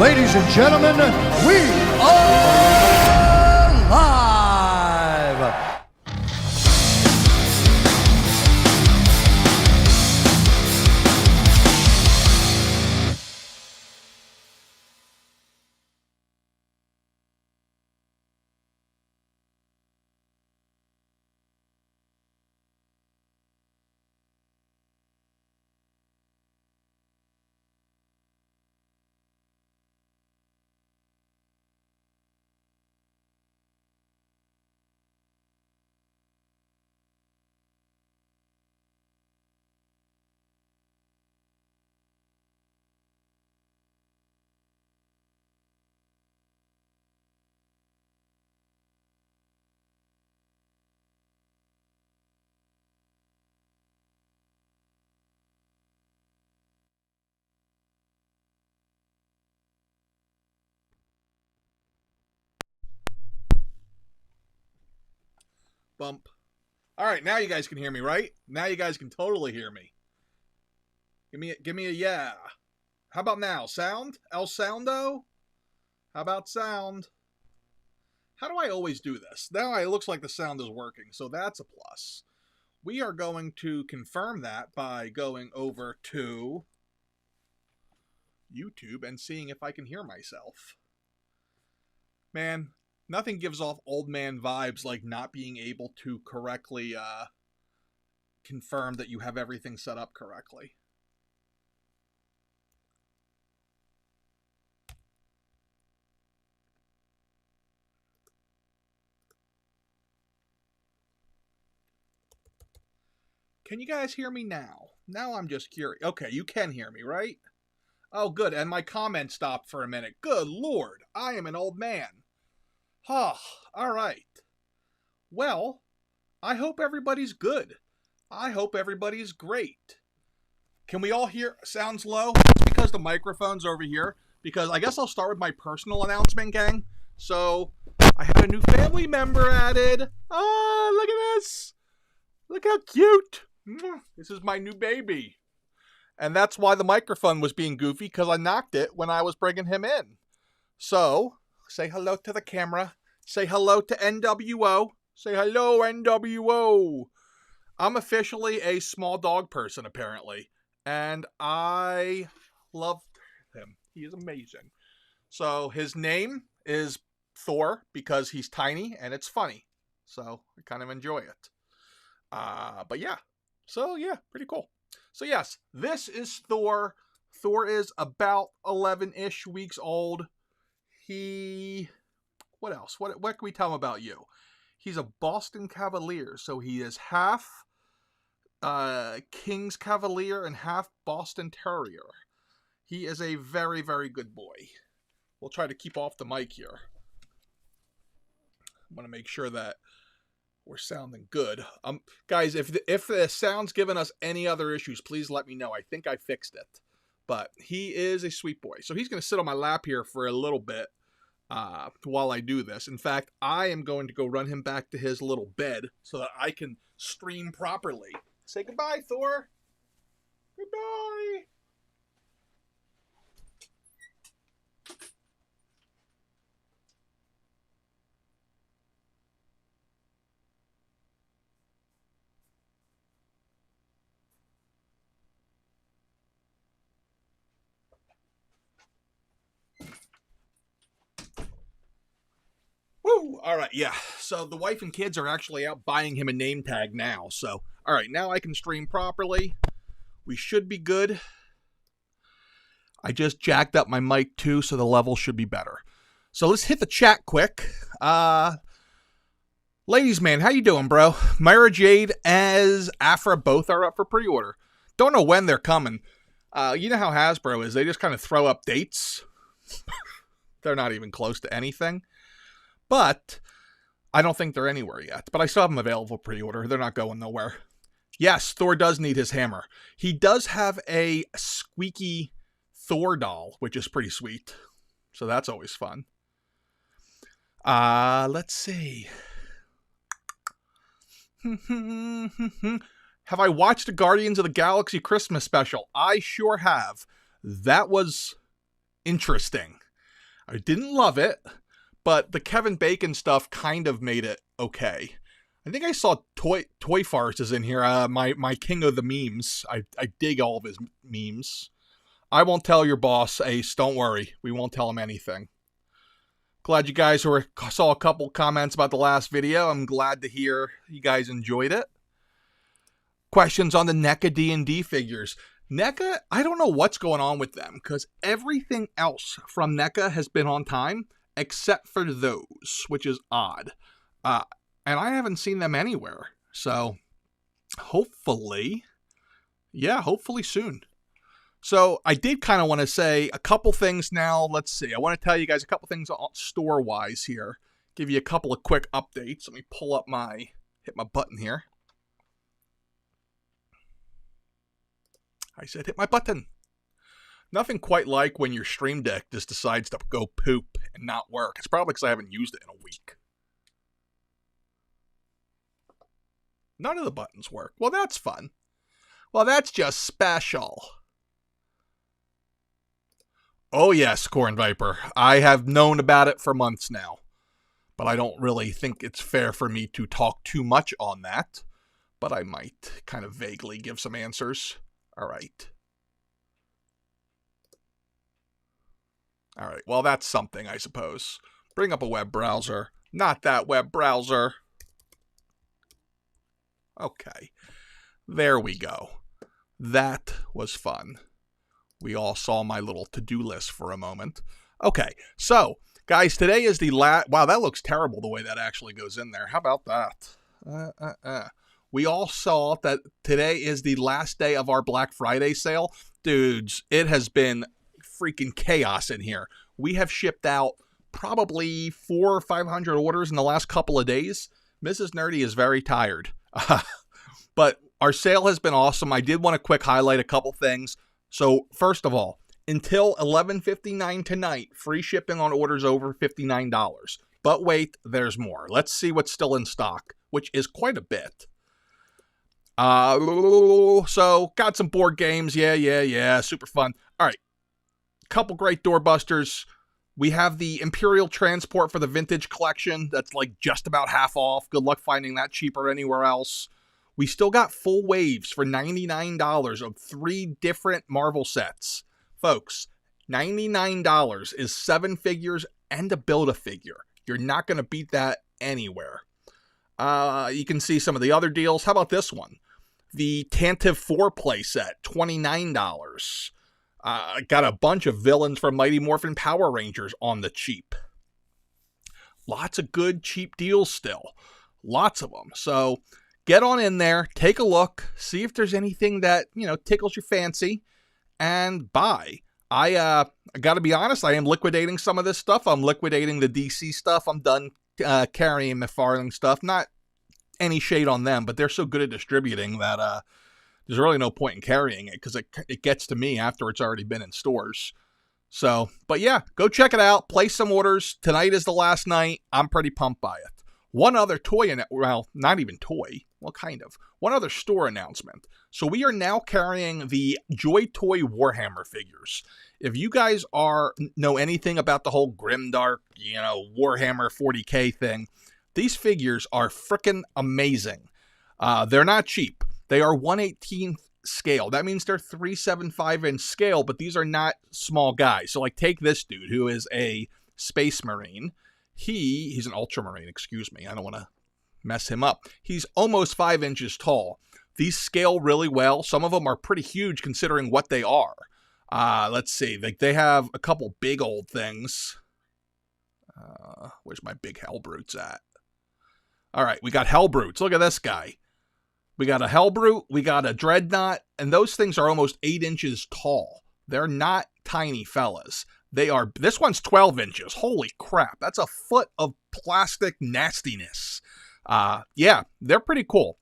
Ladies and gentlemen, we are live! Bump. All right, now you guys can hear me, right? Now you guys can totally hear me. Give me a yeah. How about now? Sound? El Soundo? How about sound? How do I always do this? Now it looks like the sound is working, so that's a plus. We are going to confirm that by going over to YouTube and seeing if I can hear myself. Man, nothing gives off old man vibes like not being able to correctly confirm that you have everything set up correctly. Can you guys hear me now? Now I'm just curious. Okay, you can hear me, right? Oh, good. And my comment stopped for a minute. Good Lord, I am an old man. Huh, all right. Well, I hope everybody's good. I hope everybody's great. Can we all hear? Sounds low? It's because the microphone's over here. Because I guess I'll start with my personal announcement, gang. So, I had a new family member added. Oh, look at this. Look how cute. This is my new baby. And that's why the microphone was being goofy, because I knocked it when I was bringing him in. So, say hello to the camera. Say hello to NWO. Say hello, NWO. I'm officially a small dog person, apparently. And I love him. He is amazing. So his name is Thor because he's tiny and it's funny. So I kind of enjoy it. But yeah. So yeah, pretty cool. So yes, this is Thor. Thor is about 11-ish weeks old. What else? What can we tell him about you? He's a Boston Cavalier, so he is half King's Cavalier and half Boston Terrier. He is a very, very good boy. We'll try to keep off the mic here. I want to make sure that we're sounding good. Guys, if the sound's giving us any other issues, please let me know. I think I fixed it. But he is a sweet boy. So he's going to sit on my lap here for a little bit while I do this. In fact, I am going to go run him back to his little bed so that I can stream properly. Say goodbye, Thor. Goodbye. Woo! All right, yeah. So the wife and kids are actually out buying him a name tag now. So, all right, now I can stream properly. We should be good. I just jacked up my mic too, so the level should be better. So let's hit the chat quick. Ladies, man, how you doing, bro? Myra Jade as Afra both are up for pre-order. Don't know when they're coming. You know how Hasbro is. They just kind of throw up dates. They're not even close to anything. But I don't think they're anywhere yet. But I still have them available pre-order. They're not going nowhere. Yes, Thor does need his hammer. He does have a squeaky Thor doll, which is pretty sweet. So that's always fun. Let's see. Have I watched the Guardians of the Galaxy Christmas special? I sure have. That was interesting. I didn't love it, but the Kevin Bacon stuff kind of made it okay. I think I saw Toy Farce is in here. My king of the memes. I dig all of his memes. I won't tell your boss, Ace. Don't worry. We won't tell him anything. Glad you guys saw a couple comments about the last video. I'm glad to hear you guys enjoyed it. Questions on the NECA D&D figures. NECA, I don't know what's going on with them, because everything else from NECA has been on time, except for those, which is odd. And I haven't seen them anywhere. So, hopefully soon. So, I did kind of want to say a couple things now. Let's see. I want to tell you guys a couple things store-wise here. Give you a couple of quick updates. Let me pull up hit my button here. I said hit my button. Nothing quite like when your Stream Deck just decides to go poop and not work. It's probably because I haven't used it in a week. None of the buttons work. Well, that's fun. Well, that's just special. Oh yes, Corn Viper. I have known about it for months now. But I don't really think it's fair for me to talk too much on that. But I might kind of vaguely give some answers. Alright. Alright, well that's something, I suppose. Bring up a web browser. Not that web browser. Okay. There we go. That was fun. We all saw my little to-do list for a moment. Okay, so, guys, today is the last... Wow, that looks terrible the way that actually goes in there. How about that? We all saw that today is the last day of our Black Friday sale. Dudes, it has been freaking chaos in here. We have shipped out probably 400 or 500 orders in the last couple of days. Mrs. Nerdy is very tired. But our sale has been awesome. I did want to quick highlight a couple things. So, first of all, until $11.59 tonight, free shipping on orders over $59. But wait, there's more. Let's see what's still in stock, which is quite a bit. So, got some board games. Yeah. Super fun. All right. Couple great doorbusters. We have the Imperial Transport for the Vintage Collection. That's like just about half off. Good luck finding that cheaper anywhere else. We still got full waves for $99 of 3 different Marvel sets. Folks, $99 is 7 figures and a Build-A-Figure. You're not going to beat that anywhere. You can see some of the other deals. How about this one? The Tantive 4 playset, $29. Got a bunch of villains from Mighty Morphin Power Rangers on the cheap. Lots of good cheap deals still. Lots of them. So get on in there, take a look, see if there's anything that, tickles your fancy, and buy. I got to be honest, I am liquidating some of this stuff. I'm liquidating the DC stuff. I'm done carrying McFarlane stuff. Not any shade on them, but they're so good at distributing that there's really no point in carrying it because it gets to me after it's already been in stores. So, but yeah, go check it out. Place some orders. Tonight is the last night. I'm pretty pumped by it. One other toy, well, not even toy. Well, kind of. One other store announcement. So we are now carrying the Joy Toy Warhammer figures. If you guys know anything about the whole grimdark, Warhammer 40K thing, these figures are freaking amazing. They're not cheap. They are 1/18 scale. That means they're 375-inch scale, but these are not small guys. So, take this dude who is a Space Marine. He's an Ultramarine, excuse me. I don't want to mess him up. He's almost 5 inches tall. These scale really well. Some of them are pretty huge considering what they are. Let's see. They have a couple big old things. Where's my big Hellbrutes at? All right, we got Hellbrutes. Look at this guy. We got a Hellbrute, we got a Dreadnought, and those things are almost 8 inches tall. They're not tiny fellas. This one's 12 inches. Holy crap, that's a foot of plastic nastiness. Yeah, they're pretty cool.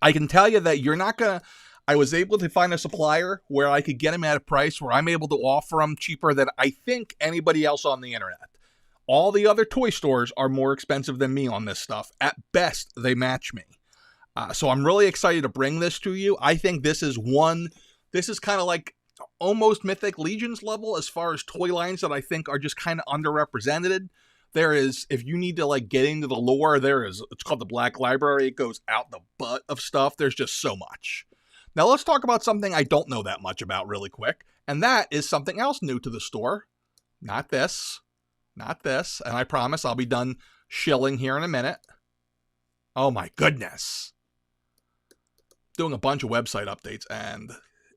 I can tell you that I was able to find a supplier where I could get them at a price where I'm able to offer them cheaper than I think anybody else on the internet. All the other toy stores are more expensive than me on this stuff. At best, they match me. So I'm really excited to bring this to you. I think this is kind of like almost Mythic Legions level as far as toy lines that I think are just kind of underrepresented. There is, if you need to like get into the lore, there is, it's called the Black Library. It goes out the butt of stuff. There's just so much. Now let's talk about something I don't know that much about really quick. And that is something else new to the store. Not this. Not this. And I promise I'll be done shilling here in a minute. Oh my goodness. Doing a bunch of website updates and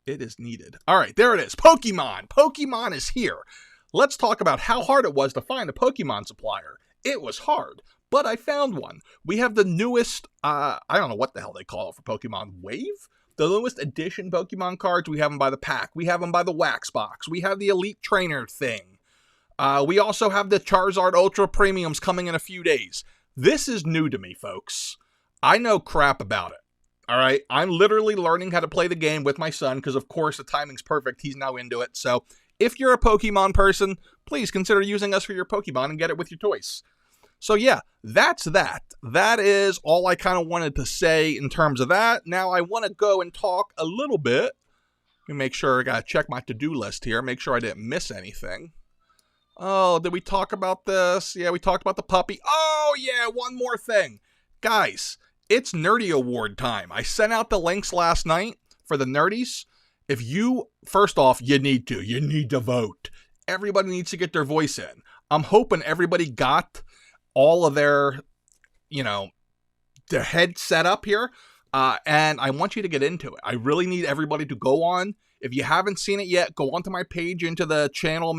it is needed. All right, there it is. Pokemon. Pokemon is here. Let's talk about how hard it was to find a Pokemon supplier. It was hard, but I found one. We have the newest, I don't know what the hell they call it for Pokemon Wave? The newest edition Pokemon cards. We have them by the pack. We have them by the wax box. We have the Elite Trainer thing. We also have the Charizard Ultra Premiums coming in a few days. This is new to me, folks. I know crap about it. All right, I'm literally learning how to play the game with my son because, of course, the timing's perfect. He's now into it. So if you're a Pokemon person, please consider using us for your Pokemon and get it with your toys. So yeah, that's that. That is all I kind of wanted to say in terms of that. Now I want to go and talk a little bit. Let me make sure I got to check my to-do list here. Make sure I didn't miss anything. Oh, did we talk about this? Yeah, we talked about the puppy. Oh, yeah, one more thing. Guys, it's Nerdy Award time. I sent out the links last night for the Nerdies. If you, first off, you need to vote. Everybody needs to get their voice in. I'm hoping everybody got all of their head set up here. And I want you to get into it. I really need everybody to go on. If you haven't seen it yet, go onto my page into the channel,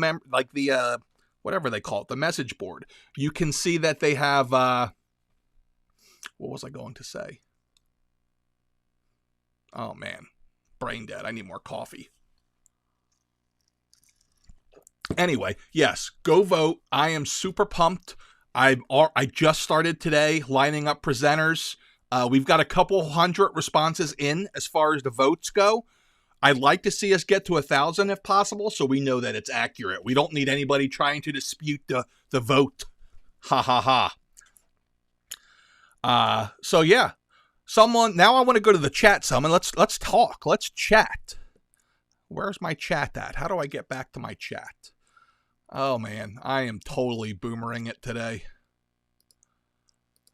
whatever they call it, the message board. You can see that they have, what was I going to say? Oh man, brain dead. I need more coffee. Anyway, yes, go vote. I am super pumped. I just started today lining up presenters. We've got a couple hundred responses in as far as the votes go. I'd like to see us get to 1,000 if possible, so we know that it's accurate. We don't need anybody trying to dispute the vote. Ha ha ha. So yeah, now I want to go to the chat some and let's talk. Let's chat. Where's my chat at? How do I get back to my chat? Oh man, I am totally boomering it today.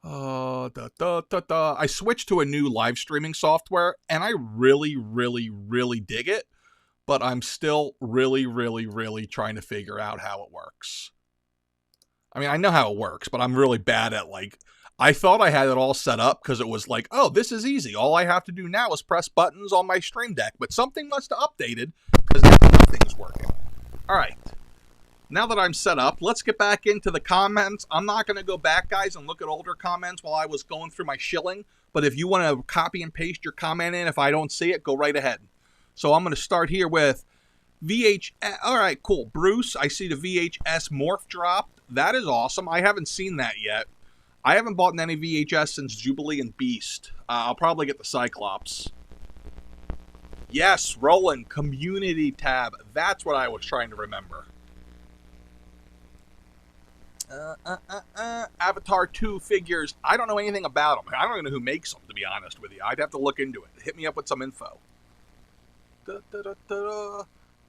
I switched to a new live streaming software and I really, really, really dig it, but I'm still really, really, really trying to figure out how it works. I mean, I know how it works, but I'm really bad at I thought I had it all set up because it was like, oh, this is easy. All I have to do now is press buttons on my Stream Deck, but something must have updated because now nothing's working. All right. Now that I'm set up, let's get back into the comments. I'm not going to go back, guys, and look at older comments while I was going through my shilling. But if you want to copy and paste your comment in, if I don't see it, go right ahead. So I'm going to start here with VHS. All right, cool. Bruce, I see the VHS morph dropped. That is awesome. I haven't seen that yet. I haven't bought any VHS since Jubilee and Beast. I'll probably get the Cyclops. Yes, Roland, community tab. That's what I was trying to remember. Avatar 2 figures. I don't know anything about them. I don't even know who makes them, to be honest with you. I'd have to look into it. Hit me up with some info.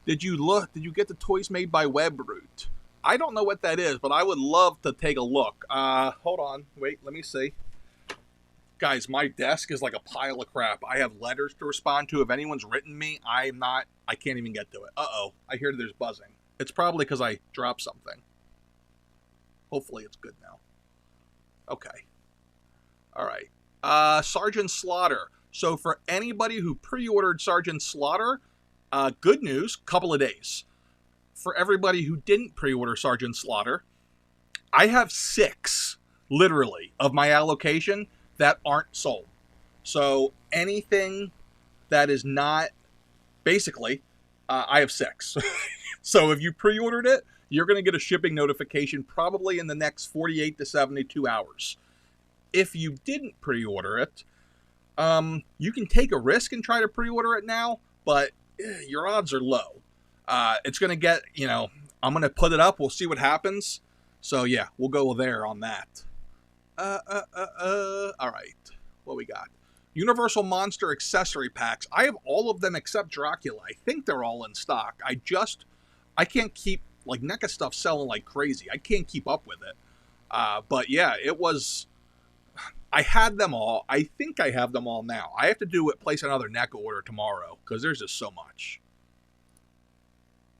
Did you get the toys made by Webroot? I don't know what that is, but I would love to take a look. Hold on. Wait, let me see. Guys, my desk is like a pile of crap. I have letters to respond to. If anyone's written me, I can't even get to it. Uh-oh. I hear there's buzzing. It's probably because I dropped something. Hopefully it's good now. Okay. All right. Sergeant Slaughter. So for anybody who pre-ordered Sergeant Slaughter, good news, couple of days. For everybody who didn't pre-order Sergeant Slaughter, I have 6, literally, of my allocation that aren't sold. So anything that is not, basically, I have 6. So if you pre-ordered it, you're going to get a shipping notification probably in the next 48 to 72 hours. If you didn't pre-order it, you can take a risk and try to pre-order it now, but your odds are low. It's going to get, I'm going to put it up. We'll see what happens. So yeah, we'll go there on that. All right. What we got? Universal Monster accessory packs. I have all of them except Dracula. I think they're all in stock. I can't keep, like, NECA stuff selling like crazy. I can't keep up with it. But yeah, I had them all. I think I have them all now. I have to place another NECA order tomorrow because there's just so much.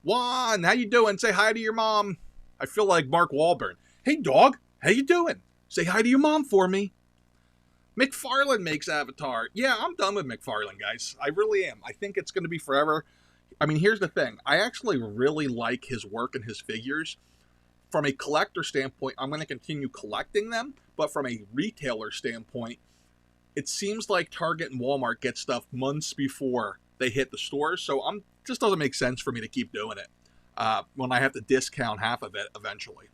Juan, how you doing? Say hi to your mom. I feel like Mark Wahlberg. Hey, dog, how you doing? Say hi to your mom for me. McFarlane makes Avatar. Yeah, I'm done with McFarlane, guys. I really am. I think it's going to be forever. I mean, here's the thing. I actually really like his work and his figures. From a collector standpoint, I'm going to continue collecting them. But from a retailer standpoint, it seems like Target and Walmart get stuff months before they hit the stores. So just doesn't make sense for me to keep doing it when I have to discount half of it eventually.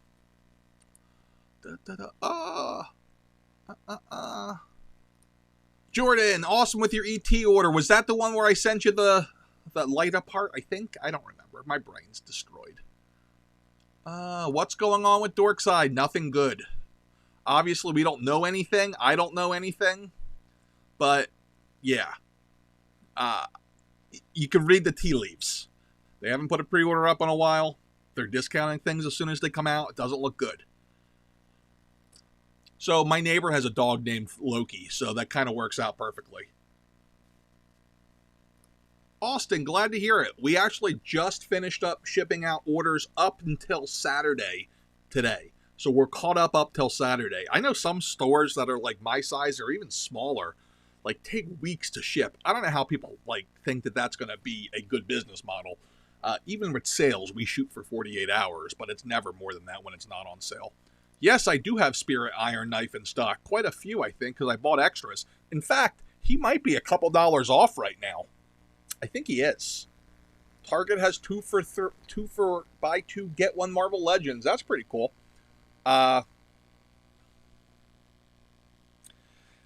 Jordan, awesome with your ET order. Was that the one where I sent you the light up part? I think. I don't remember. My brain's destroyed. What's going on with Dorkside? Nothing good. Obviously, we don't know anything. I don't know anything. But, yeah. You can read the tea leaves. They haven't put a pre-order up in a while. They're discounting things as soon as they come out. It doesn't look good. So my neighbor has a dog named Loki, so that kind of works out perfectly. Austin, glad to hear it. We actually just finished up shipping out orders up until Saturday today. So we're caught up till Saturday. I know some stores that are like my size or even smaller, like, take weeks to ship. I don't know how people like think that that's going to be a good business model. Even with sales, we shoot for 48 hours, but it's never more than that when it's not on sale. Yes, I do have Spirit Iron Knife in stock. Quite a few, I think, because I bought extras. In fact, he might be a couple dollars off right now. I think he is. Target has buy two, get one Marvel Legends. That's pretty cool.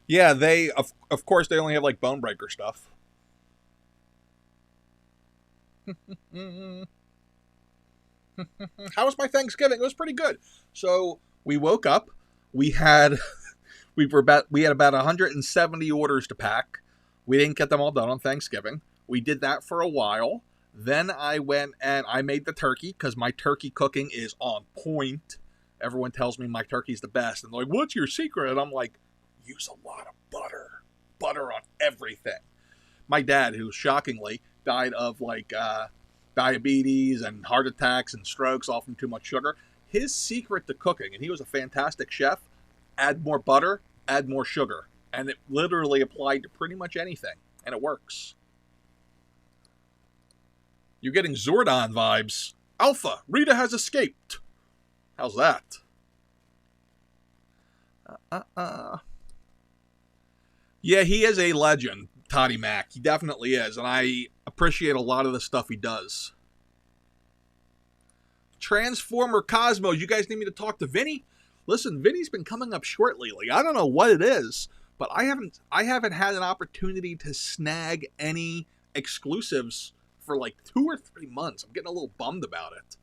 Yeah, they, of course, they only have, like, Bonebreaker stuff. How was my Thanksgiving? It was pretty good. So we woke up. We had about 170 orders to pack. We didn't get them all done on Thanksgiving. We did that for a while. Then I went and I made the turkey because my turkey cooking is on point. Everyone tells me my turkey's the best. And they're like, what's your secret? And I'm like, use a lot of butter. Butter on everything. My dad, who shockingly died of like diabetes and heart attacks and strokes all from too much sugar, his secret to cooking, and he was a fantastic chef, add more butter, add more sugar. And it literally applied to pretty much anything. And it works. You're getting Zordon vibes. Alpha, Rita has escaped. How's that? Yeah, he is a legend, Toddy Mac. He definitely is, and I appreciate a lot of the stuff he does. Transformer Cosmos, you guys need me to talk to Vinny? Listen, Vinny's been coming up short lately. I don't know what it is, but I haven't had an opportunity to snag any exclusives for like 2 or 3 months. I'm getting a little bummed about it.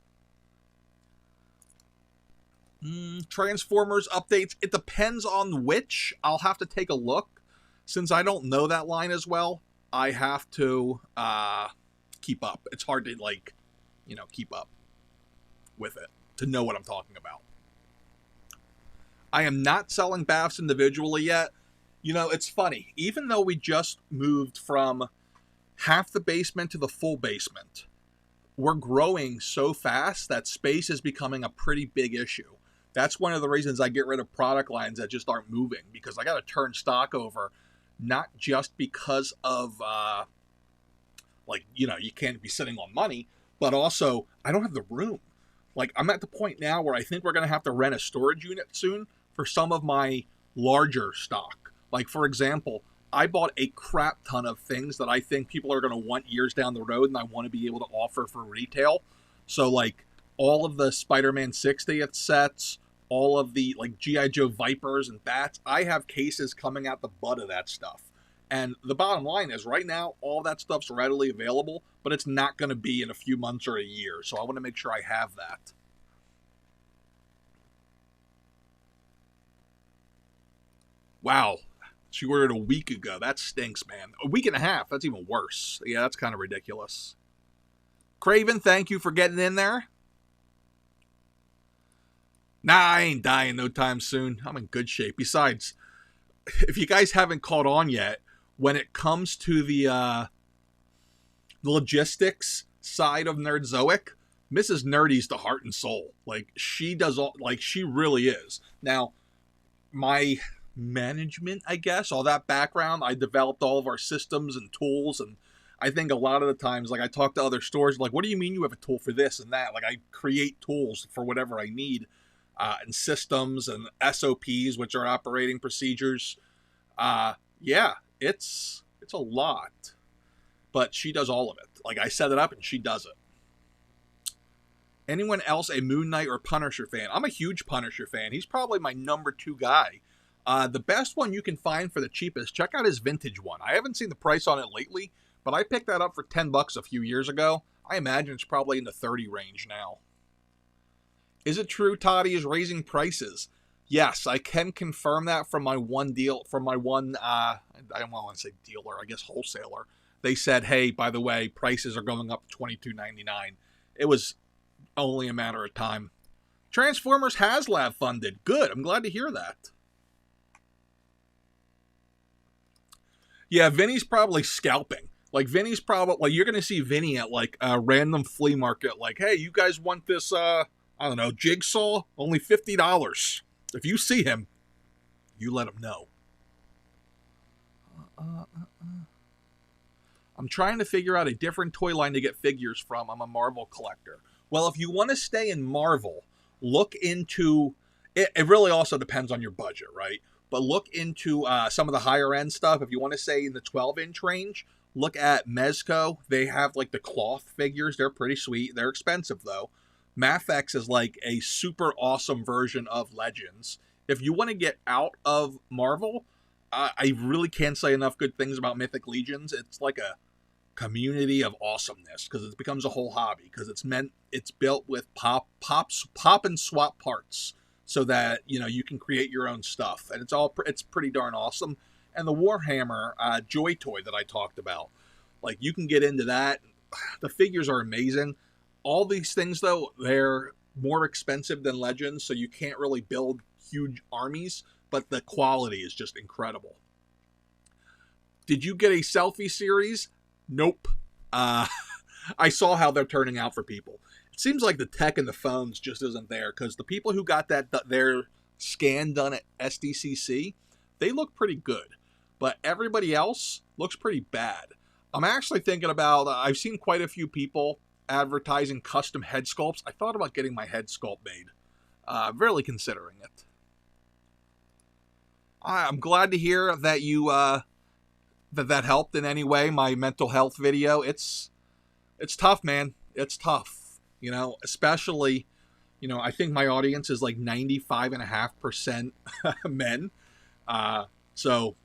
Transformers updates. It depends on which. I'll have to take a look. Since I don't know that line as well, I have to keep up. It's hard to, like, keep up with it to know what I'm talking about. I am not selling baths individually yet. It's funny. Even though we just moved from half the basement to the full basement, we're growing so fast that space is becoming a pretty big issue. That's one of the reasons I get rid of product lines that just aren't moving, because I got to turn stock over, not just because of, you can't be sitting on money, but also I don't have the room. Like, I'm at the point now where I think we're going to have to rent a storage unit soon for some of my larger stock. Like, for example, I bought a crap ton of things that I think people are going to want years down the road, and I want to be able to offer for retail. So, like, all of the Spider-Man 60th sets, all of the, like, G.I. Joe Vipers and Bats, I have cases coming out the butt of that stuff. And the bottom line is, right now, all that stuff's readily available, but it's not going to be in a few months or a year. So I want to make sure I have that. Wow. She ordered a week ago. That stinks, man. A week and a half. That's even worse. Yeah, that's kind of ridiculous. Craven, thank you for getting in there. Nah, I ain't dying no time soon. I'm in good shape. Besides, if you guys haven't caught on yet, when it comes to the logistics side of Nerdzoic, Mrs. Nerdy's the heart and soul. Like, she does all, like, she really is. Now, my management, I guess, all that background, I developed all of our systems and tools, and I think a lot of the times, like, I talk to other stores, like, what do you mean you have a tool for this and that? Like, I create tools for whatever I need, and systems and SOPs, which are operating procedures. Yeah, it's a lot, but she does all of it. Like, I set it up and she does it. Anyone else a Moon Knight or Punisher fan? I'm a huge Punisher fan. He's probably my number 2 guy. The best one you can find for the cheapest, check out his vintage one. I haven't seen the price on it lately, but I picked that up for $10 a few years ago. I imagine it's probably in the 30 range now. Is it true Toddy is raising prices? Yes, I can confirm that from my one deal, from my one, I don't want to say dealer, I guess wholesaler. They said, hey, by the way, prices are going up to $22.99. It was only a matter of time. Transformers HasLab funded. Good, I'm glad to hear that. Yeah, Vinny's probably scalping. Like, Vinny's probably, like, you're going to see Vinny at, like, a random flea market, like, hey, you guys want this, I don't know, jigsaw? Only $50. If you see him, you let him know. I'm trying to figure out a different toy line to get figures from. I'm a Marvel collector. Well, if you want to stay in Marvel, look into, it really also depends on your budget, right? But look into some of the higher end stuff. If you want to stay in the 12-inch range, look at Mezco. They have like the cloth figures. They're pretty sweet. They're expensive though. Mafex is like a super awesome version of Legends. If you want to get out of Marvel, I really can't say enough good things about Mythic Legions. It's like a community of awesomeness because it becomes a whole hobby because it's built with pop and swap parts so that, you know, you can create your own stuff, and it's pretty darn awesome. And the Warhammer Joy Toy that I talked about, like, you can get into that. The figures are amazing. All these things though, they're more expensive than Legends, so you can't really build huge armies, but the quality is just incredible. Did you get a selfie series? Nope. I saw how they're turning out for people. It seems like the tech in the phones just isn't there, because the people who got their scan done at SDCC, they look pretty good, but everybody else looks pretty bad. I'm actually thinking about, I've seen quite a few people advertising custom head sculpts. I thought about getting my head sculpt made. Really considering it. I'm glad to hear that you that helped in any way, my mental health video. It's tough, man. It's tough. You know, especially, you know, I think my audience is like 95.5% men. So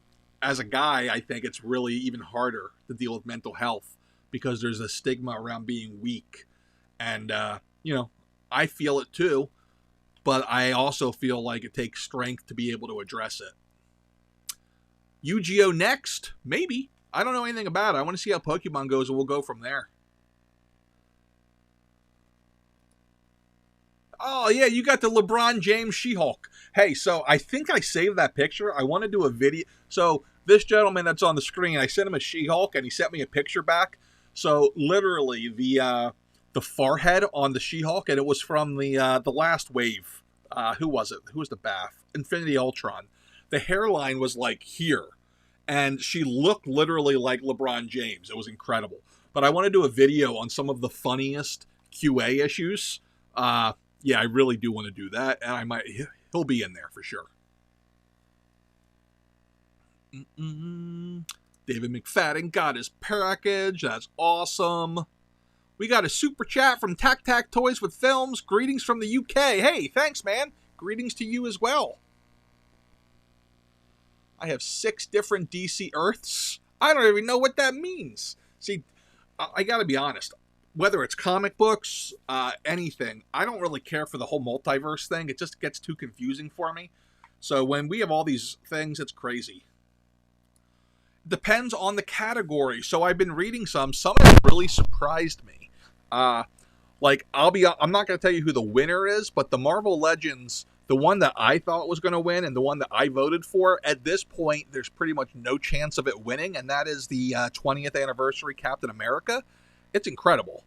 as a guy, I think it's really even harder to deal with mental health because there's a stigma around being weak. And, you know, I feel it too, but I also feel like it takes strength to be able to address it. Yu-Gi-Oh! Next? Maybe. I don't know anything about it. I want to see how Pokemon goes, and we'll go from there. Oh, yeah, you got the LeBron James She-Hulk. Hey, so I think I saved that picture. I want to do a video. So this gentleman that's on the screen, I sent him a She-Hulk, and he sent me a picture back. So literally, the forehead on the She-Hulk, and it was from the last wave. Who was it? Who was the Bath? Infinity Ultron. The hairline was like here, and she looked literally like LeBron James. It was incredible. But I want to do a video on some of the funniest QA issues. Yeah, I really do want to do that, and he'll be in there for sure. David McFadden got his package. That's awesome. We got a super chat from Tac Tac Toys with Films. Greetings from the UK. Hey, thanks, man. Greetings to you as well. I have 6 different DC Earths. I don't even know what that means. See, I gotta be honest. Whether it's comic books, anything, I don't really care for the whole multiverse thing. It just gets too confusing for me. So when we have all these things, it's crazy. Depends on the category. So I've been reading some of them really surprised me. Like I'm not going to tell you who the winner is, but the Marvel Legends, the one that I thought was going to win and the one that I voted for, at this point there's pretty much no chance of it winning, and that is the 20th anniversary Captain America. It's incredible.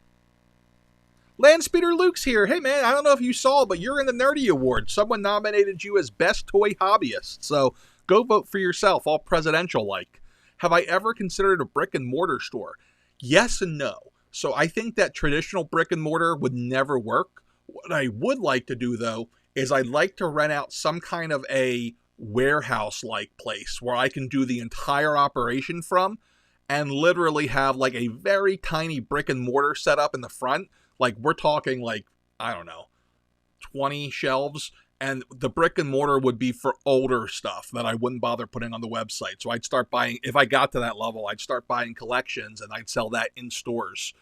Landspeeder Luke's here. Hey man, I don't know if you saw, but you're in the Nerdy Award. Someone nominated you as Best Toy Hobbyist, so go vote for yourself, all presidential-like. Have I ever considered a brick and mortar store? Yes and no. So I think that traditional brick and mortar would never work. What I would like to do, though, is I'd like to rent out some kind of a warehouse-like place where I can do the entire operation from and literally have like a very tiny brick and mortar set up in the front. Like, we're talking like, I don't know, 20 shelves, and the brick and mortar would be for older stuff that I wouldn't bother putting on the website. So I'd start buying, if I got to that level, I'd start buying collections and I'd sell that in stores,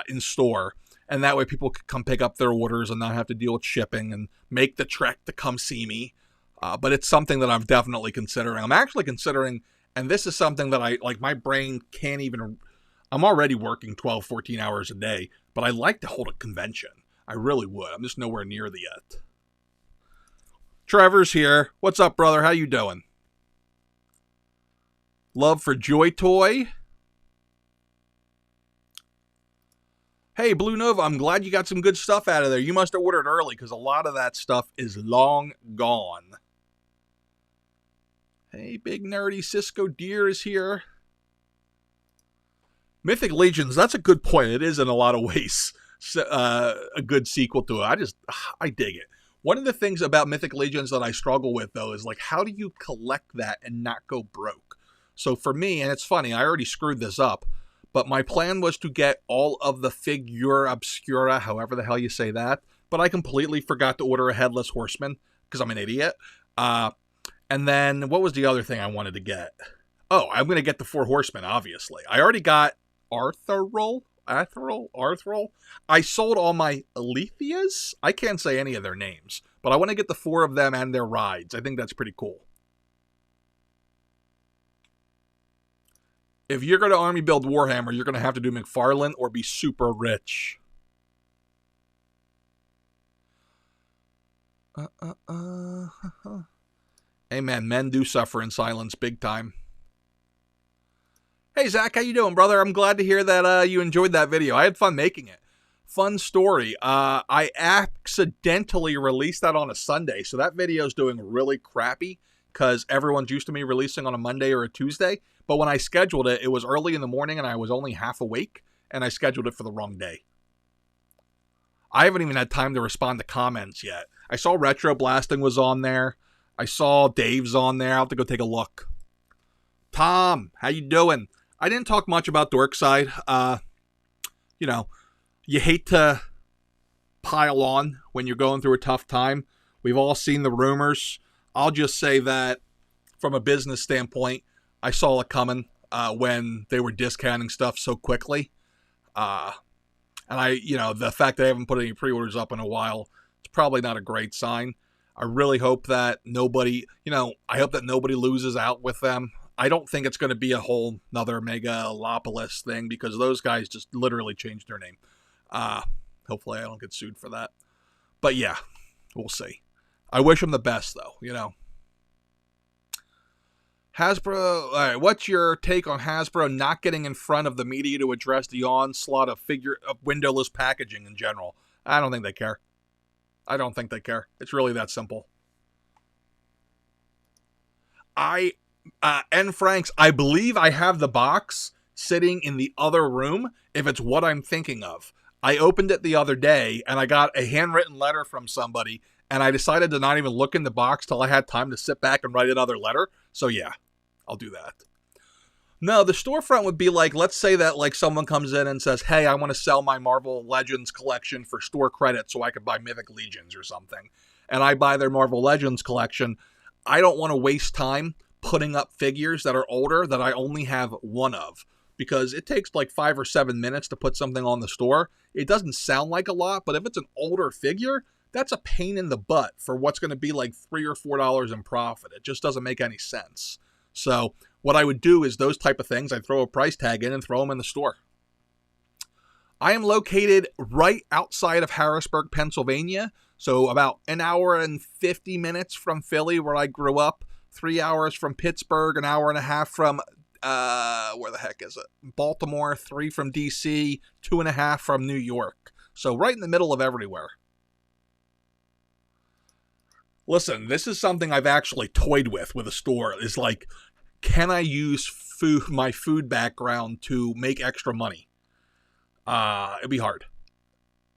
in store. And that way people could come pick up their orders and not have to deal with shipping and make the trek to come see me. But it's something that I'm definitely considering. I'm actually considering, and this is something that I, like, my brain can't even, I'm already working 12, 14 hours a day, but I like to hold a convention. I really would. I'm just nowhere near the yet. Trevor's here. What's up, brother? How you doing? Love for Joy Toy. Hey, Blue Nova, I'm glad you got some good stuff out of there. You must have ordered early because a lot of that stuff is long gone. Hey, big nerdy Cisco Deer is here. Mythic Legions, that's a good point. It is in a lot of ways a good sequel to it. I dig it. One of the things about Mythic Legions that I struggle with, though, is like, how do you collect that and not go broke? So for me, and it's funny, I already screwed this up, but my plan was to get all of the figura obscura, however the hell you say that, but I completely forgot to order a Headless Horseman because I'm an idiot. And then, what was the other thing I wanted to get? Oh, I'm going to get the 4 Horsemen, obviously. I already got Arthurol. I sold all my Aletheas. I can't say any of their names, but I want to get the 4 of them and their rides. I think that's pretty cool. If you're going to army build Warhammer, you're going to have to do McFarlane or be super rich. Hey man, men do suffer in silence big time. Hey, Zach, how you doing, brother? I'm glad to hear that you enjoyed that video. I had fun making it. Fun story. I accidentally released that on a Sunday, so that video is doing really crappy because everyone's used to me releasing on a Monday or a Tuesday. But when I scheduled it, it was early in the morning and I was only half awake, and I scheduled it for the wrong day. I haven't even had time to respond to comments yet. I saw Retro Blasting was on there. I saw Dave's on there. I'll have to go take a look. Tom, how you doing? I didn't talk much about Dorkside. You know, you hate to pile on when you're going through a tough time. We've all seen the rumors. I'll just say that from a business standpoint, I saw it coming when they were discounting stuff so quickly. And the fact that I haven't put any pre-orders up in a while, it's probably not a great sign. I really hope that nobody loses out with them. I don't think it's going to be a whole another Megalopolis thing because those guys just literally changed their name. Hopefully I don't get sued for that. But yeah, we'll see. I wish them the best, though, you know. Hasbro, all right, what's your take on Hasbro not getting in front of the media to address the onslaught of windowless packaging in general? I don't think they care. It's really that simple. And Franks, I believe I have the box sitting in the other room, if it's what I'm thinking of. I opened it the other day, and I got a handwritten letter from somebody, and I decided to not even look in the box till I had time to sit back and write another letter. So yeah, I'll do that. No, the storefront would be like, let's say that like someone comes in and says, hey, I want to sell my Marvel Legends collection for store credit so I could buy Mythic Legions or something. And I buy their Marvel Legends collection. I don't want to waste time putting up figures that are older that I only have one of, because it takes like 5 or 7 minutes to put something on the store. It doesn't sound like a lot, but if it's an older figure, that's a pain in the butt for what's going to be like $3 or $4 in profit. It just doesn't make any sense. So what I would do is those type of things, I'd throw a price tag in and throw them in the store. I am located right outside of Harrisburg, Pennsylvania. So about an hour and 50 minutes from Philly, where I grew up. 3 hours from Pittsburgh, an hour and a half from, where the heck is it? Baltimore, 3 from DC, 2.5 from New York. So right in the middle of everywhere. Listen, this is something I've actually toyed with a store. Is like, can I use my food background to make extra money? It'd be hard.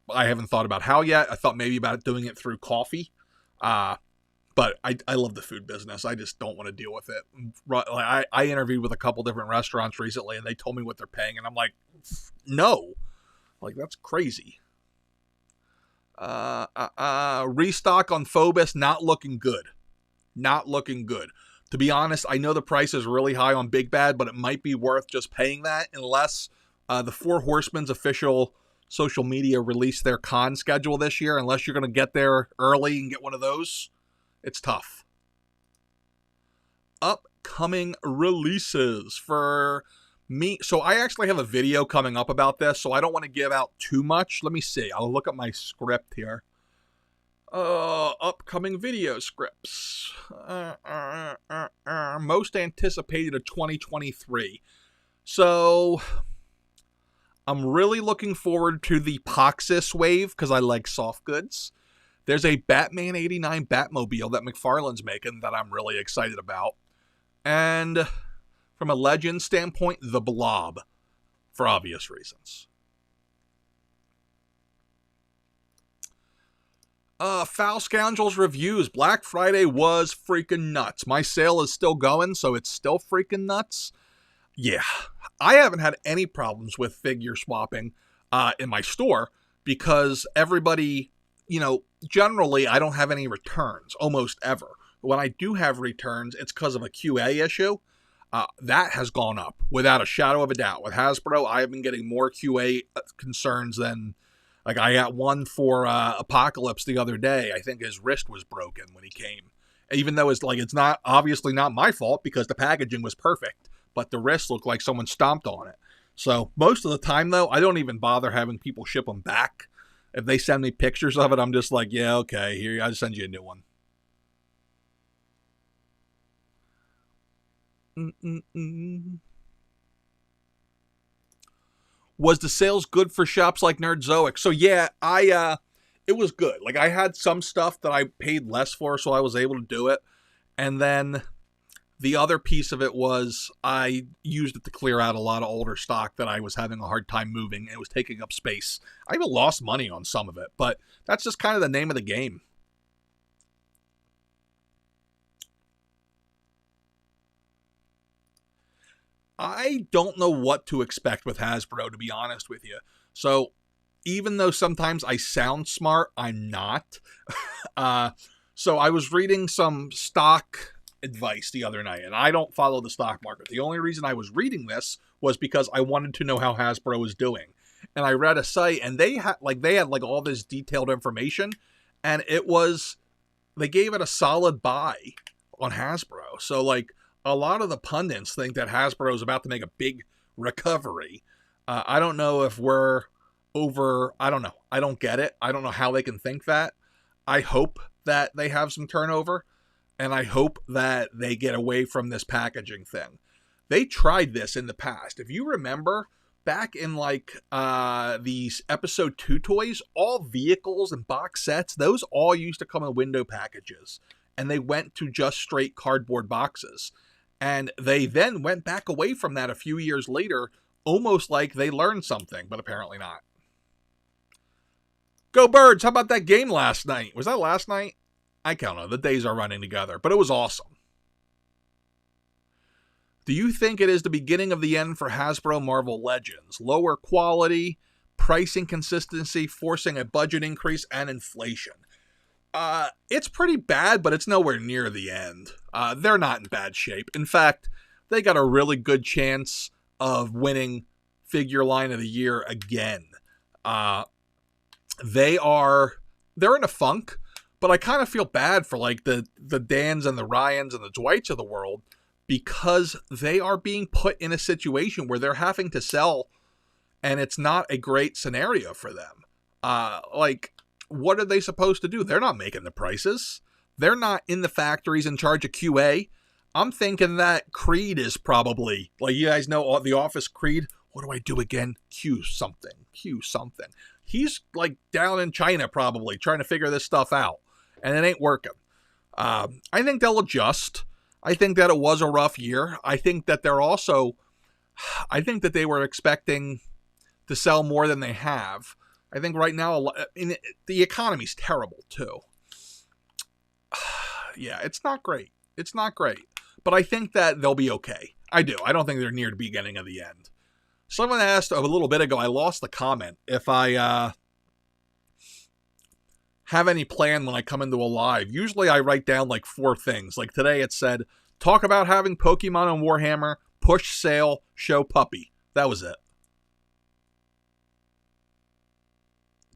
I haven't thought about how yet. I thought maybe about doing it through coffee. But I love the food business. I just don't want to deal with it. I interviewed with a couple different restaurants recently, and they told me what they're paying, and I'm like, no. Like, that's crazy. Restock on Phobos, not looking good. Not looking good. To be honest, I know the price is really high on Big Bad, but it might be worth just paying that unless the Four Horsemen's official social media released their con schedule this year. Unless you're going to get there early and get one of those, it's tough. Upcoming releases for me. So I actually have a video coming up about this, so I don't want to give out too much. Let me see. I'll look at my script here. Upcoming video scripts. Most anticipated of 2023. So I'm really looking forward to the Poxis wave because I like soft goods. There's a Batman 89 Batmobile that McFarlane's making that I'm really excited about. And from a legend standpoint, the Blob, for obvious reasons. Foul Scoundrels reviews. Black Friday was freaking nuts. My sale is still going, so it's still freaking nuts. Yeah, I haven't had any problems with figure swapping in my store because everybody, generally I don't have any returns, almost ever. When I do have returns, it's because of a QA issue. That has gone up without a shadow of a doubt. With Hasbro, I have been getting more QA concerns than, like, I got one for Apocalypse the other day. I think his wrist was broken when he came. Even though it's not obviously not my fault because the packaging was perfect, but the wrist looked like someone stomped on it. So most of the time, though, I don't even bother having people ship them back. If they send me pictures of it, I'm just like, yeah, okay, here, I'll send you a new one. Was the sales good for shops like Nerdzoic? So yeah, it was good. Like, I had some stuff that I paid less for, so I was able to do it. And then the other piece of it was I used it to clear out a lot of older stock that I was having a hard time moving, and it was taking up space. I even lost money on some of it, but that's just kind of the name of the game. I don't know what to expect with Hasbro, to be honest with you. So even though sometimes I sound smart, I'm not. So I was reading some stock advice the other night, and I don't follow the stock market. The only reason I was reading this was because I wanted to know how Hasbro was doing. And I read a site, and they had all this detailed information, and they gave it a solid buy on Hasbro. So like, a lot of the pundits think that Hasbro is about to make a big recovery. I don't know if we're over. I don't know. I don't get it. I don't know how they can think that. I hope that they have some turnover, and I hope that they get away from this packaging thing. They tried this in the past. If you remember, back in these episode 2 toys, all vehicles and box sets, those all used to come in window packages, and they went to just straight cardboard boxes. And they then went back away from that a few years later, almost like they learned something, but apparently not. Go Birds! How about that game last night? Was that last night? I don't know. The days are running together, but it was awesome. Do you think it is the beginning of the end for Hasbro Marvel Legends? Lower quality, pricing consistency, forcing a budget increase, and inflation. It's pretty bad, but it's nowhere near the end. They're not in bad shape. In fact, they got a really good chance of winning Figure Line of the Year again. They're in a funk, but I kind of feel bad for like the Dans and the Ryans and the Dwights of the world, because they are being put in a situation where they're having to sell, and it's not a great scenario for them. Like, what are they supposed to do? They're not making the prices. They're not in the factories in charge of QA. I'm thinking that Creed is probably, like, you guys know The Office Creed. What do I do again? Q something. He's like down in China probably trying to figure this stuff out, and it ain't working. I think they'll adjust. I think that it was a rough year. I think that they were expecting to sell more than they have. I think right now, the economy's terrible too. Yeah, it's not great. But I think that they'll be okay. I do. I don't think they're near the beginning of the end. Someone asked a little bit ago, I lost the comment, if I have any plan when I come into a live. Usually I write down like 4 things. Like today it said, talk about having Pokemon on Warhammer, push sale, show puppy. That was it.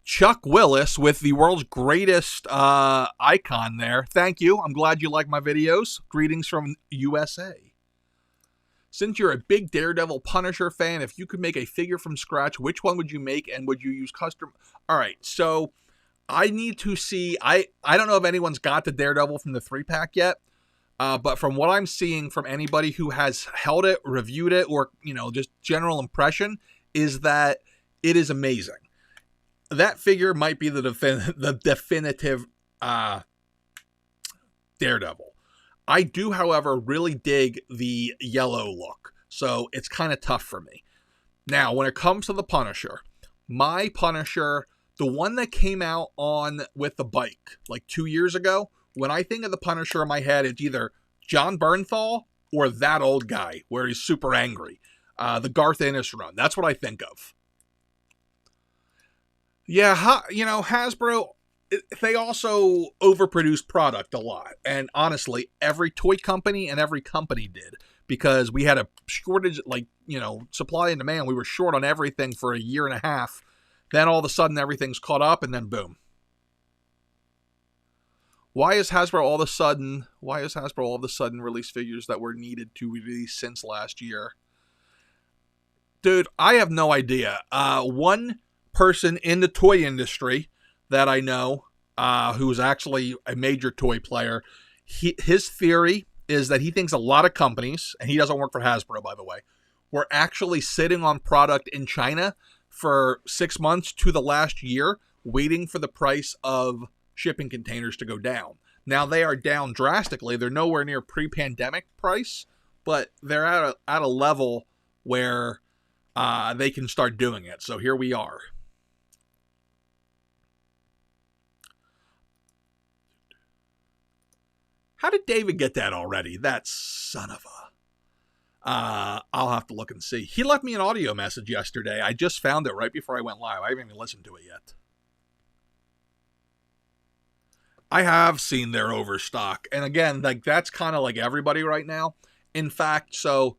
Chuck Willis with the world's greatest icon there. Thank you. I'm glad you like my videos. Greetings from USA. Since you're a big Daredevil Punisher fan, if you could make a figure from scratch, which one would you make, and would you use custom? All right, so I need to see. I don't know if anyone's got the Daredevil from the 3-pack yet, but from what I'm seeing from anybody who has held it, reviewed it, or just general impression, is that it is amazing. That figure might be the definitive Daredevil. I do, however, really dig the yellow look, so it's kind of tough for me. Now, when it comes to the Punisher, my Punisher, the one that came out on with the bike like 2 years ago, when I think of the Punisher in my head, it's either John Bernthal or that old guy where he's super angry. The Garth Ennis run. That's what I think of. Yeah, Hasbro, they also overproduce product a lot. And honestly, every toy company and every company did. Because we had a shortage, supply and demand. We were short on everything for a year and a half. Then all of a sudden, everything's caught up, and then boom. Why is Hasbro all of a sudden release figures that were needed to release since last year? Dude, I have no idea. One person in the toy industry that I know, who is actually a major toy player, his theory is that he thinks a lot of companies, and he doesn't work for Hasbro, by the way, were actually sitting on product in China for 6 months to the last year, waiting for the price of shipping containers to go down. Now, they are down drastically. They're nowhere near pre-pandemic price, but they're at a level where they can start doing it. So here we are. How did David get that already? That son of a... I'll have to look and see. He left me an audio message yesterday. I just found it right before I went live. I haven't even listened to it yet. I have seen their overstock. And again, that's kind of like everybody right now. In fact, so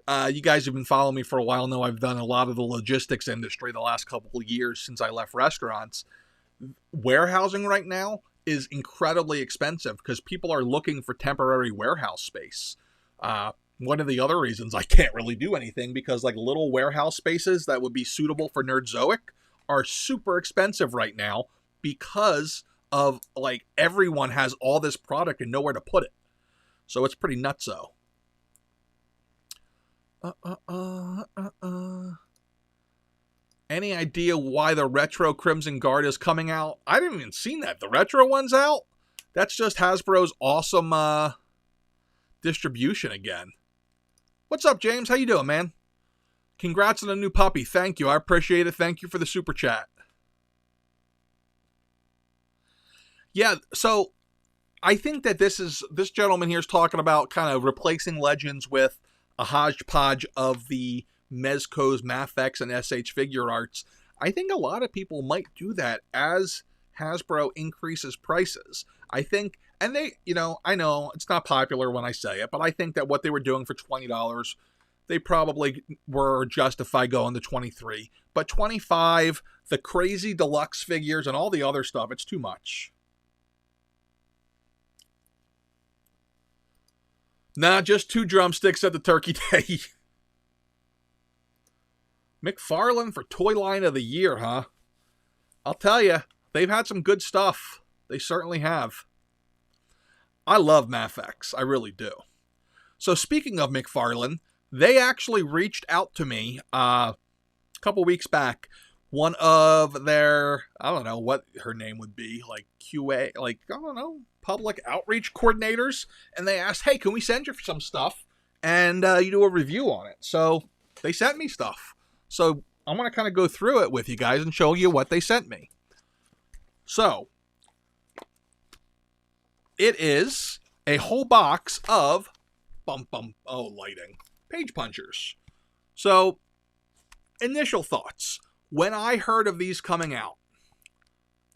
you guys have been following me for a while now. I've done a lot of the logistics industry the last couple of years since I left restaurants. Warehousing right now is incredibly expensive because people are looking for temporary warehouse space. One of the other reasons I can't really do anything because little warehouse spaces that would be suitable for Nerdzoic are super expensive right now because of everyone has all this product and nowhere to put it. So it's pretty nutso. Any idea why the retro Crimson Guard is coming out? I didn't even see that. The retro one's out? That's just Hasbro's awesome distribution again. What's up, James? How you doing, man? Congrats on the new puppy. Thank you. I appreciate it. Thank you for the super chat. Yeah, so I think that this gentleman here is talking about kind of replacing Legends with a hodgepodge of the Mezco's, Mafex, and SH figure arts. I think a lot of people might do that as Hasbro increases prices. I think, and they, I know it's not popular when I say it, but I think that what they were doing for $20, they probably were justified going to $23. But $25, the crazy deluxe figures and all the other stuff, it's too much. Nah, just 2 drumsticks at the turkey day. McFarlane for Toy Line of the Year, huh? I'll tell you, they've had some good stuff. They certainly have. I love Mafex. I really do. So speaking of McFarlane, they actually reached out to me a couple weeks back. One of their, I don't know what her name would be, like QA, like, I don't know, public outreach coordinators. And they asked, hey, can we send you some stuff? And you do a review on it. So they sent me stuff. So I want to kind of go through it with you guys and show you what they sent me. So it is a whole box of lighting. Page Punchers. So initial thoughts. When I heard of these coming out,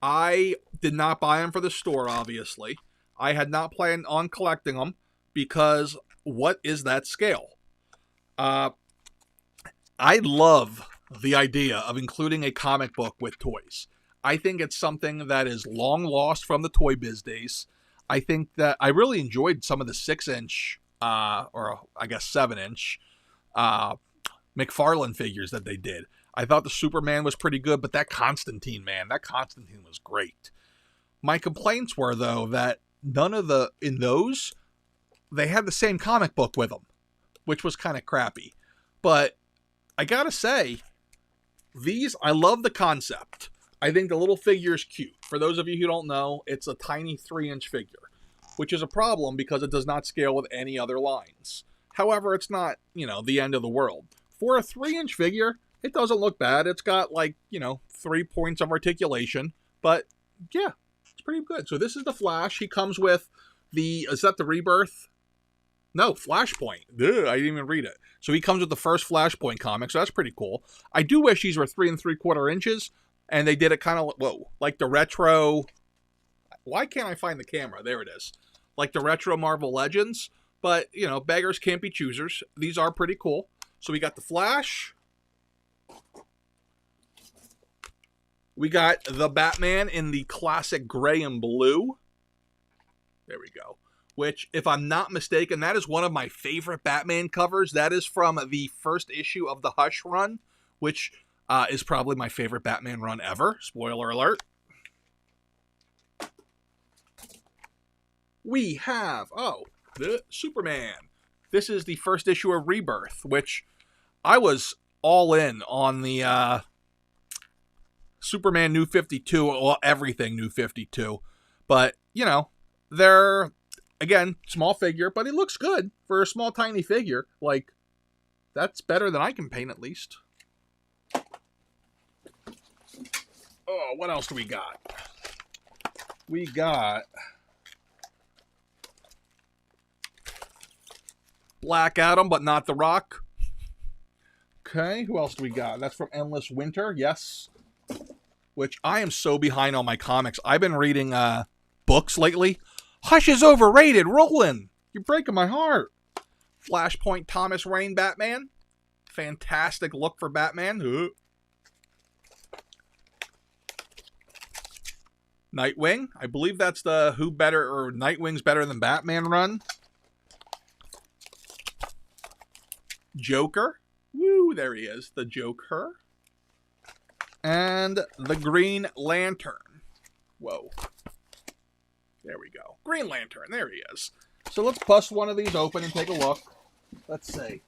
I did not buy them for the store, obviously. I had not planned on collecting them because what is that scale? I love the idea of including a comic book with toys. I think it's something that is long lost from the Toy Biz days. I think that I really enjoyed some of the 6-inch, or I guess 7-inch, McFarlane figures that they did. I thought the Superman was pretty good, but that Constantine was great. My complaints were, though, that none of in those, they had the same comic book with them, which was kind of crappy. But I gotta say, these, I love the concept. I think the little figure is cute. For those of you who don't know, it's a tiny 3-inch figure, which is a problem because it does not scale with any other lines. However, it's not, the end of the world. For a 3-inch figure, it doesn't look bad. It's got 3 points of articulation, but yeah, it's pretty good. So this is the Flash. He comes with is that the Rebirth? No, Flashpoint. Ugh, I didn't even read it. So he comes with the first Flashpoint comic, so that's pretty cool. I do wish these were 3 3/4 inches, and they did it kind of, like the retro. Why can't I find the camera? There it is. Like the retro Marvel Legends, but, beggars can't be choosers. These are pretty cool. So we got the Flash. We got the Batman in the classic gray and blue. There we go. Which, if I'm not mistaken, that is one of my favorite Batman covers. That is from the first issue of the Hush run, which is probably my favorite Batman run ever. Spoiler alert. We have, the Superman. This is the first issue of Rebirth, which I was all in on the Superman New 52, well, everything New 52. But, they're, again, small figure, but it looks good for a small, tiny figure. Like, that's better than I can paint, at least. Oh, what else do we got? We got Black Adam, but not The Rock. Okay, who else do we got? That's from Endless Winter, yes. Which I am so behind on my comics. I've been reading books lately. Hush is overrated, Roland. You're breaking my heart. Flashpoint Thomas Wayne Batman. Fantastic look for Batman. Nightwing. I believe that's the Nightwing's Better Than Batman run. Joker. Woo, there he is. The Joker. And the Green Lantern. Whoa. There we go. Green Lantern. There he is. So let's bust one of these open and take a look. Let's see.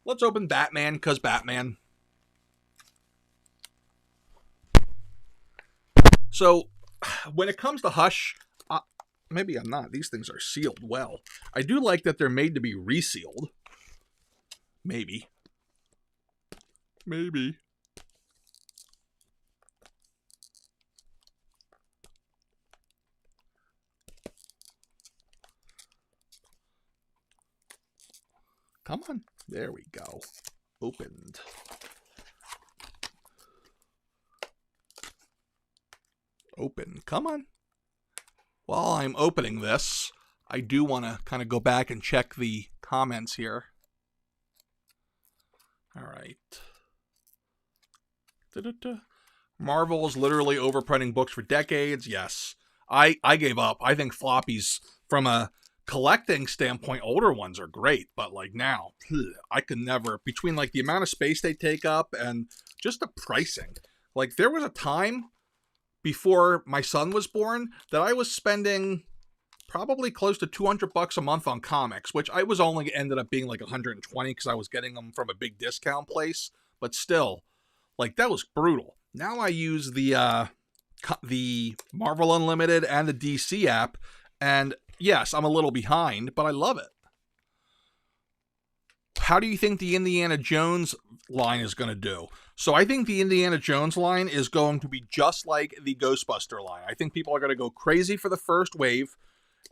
Let's open Batman, because Batman. So, when it comes to Hush, maybe I'm not. These things are sealed well. I do like that they're made to be resealed. Maybe. Maybe. Come on. There we go. Opened. Open. Come on. While I'm opening this, I do want to kind of go back and check the comments here. All right. Marvel is literally overprinting books for decades. Yes. I gave up. I think floppies, from a collecting standpoint, older ones are great. But like now, I could never, between like the amount of space they take up and just the pricing. Like there was a time before my son was born that I was spending probably close to $200 a month on comics, which I was only ended up being like 120 because I was getting them from a big discount place. But still, like that was brutal. Now I use the Marvel Unlimited and the DC app, and yes, I'm a little behind, but I love it. How do you think the Indiana Jones line is going to do? So I think the Indiana Jones line is going to be just like the Ghostbuster line. I think people are going to go crazy for the first wave,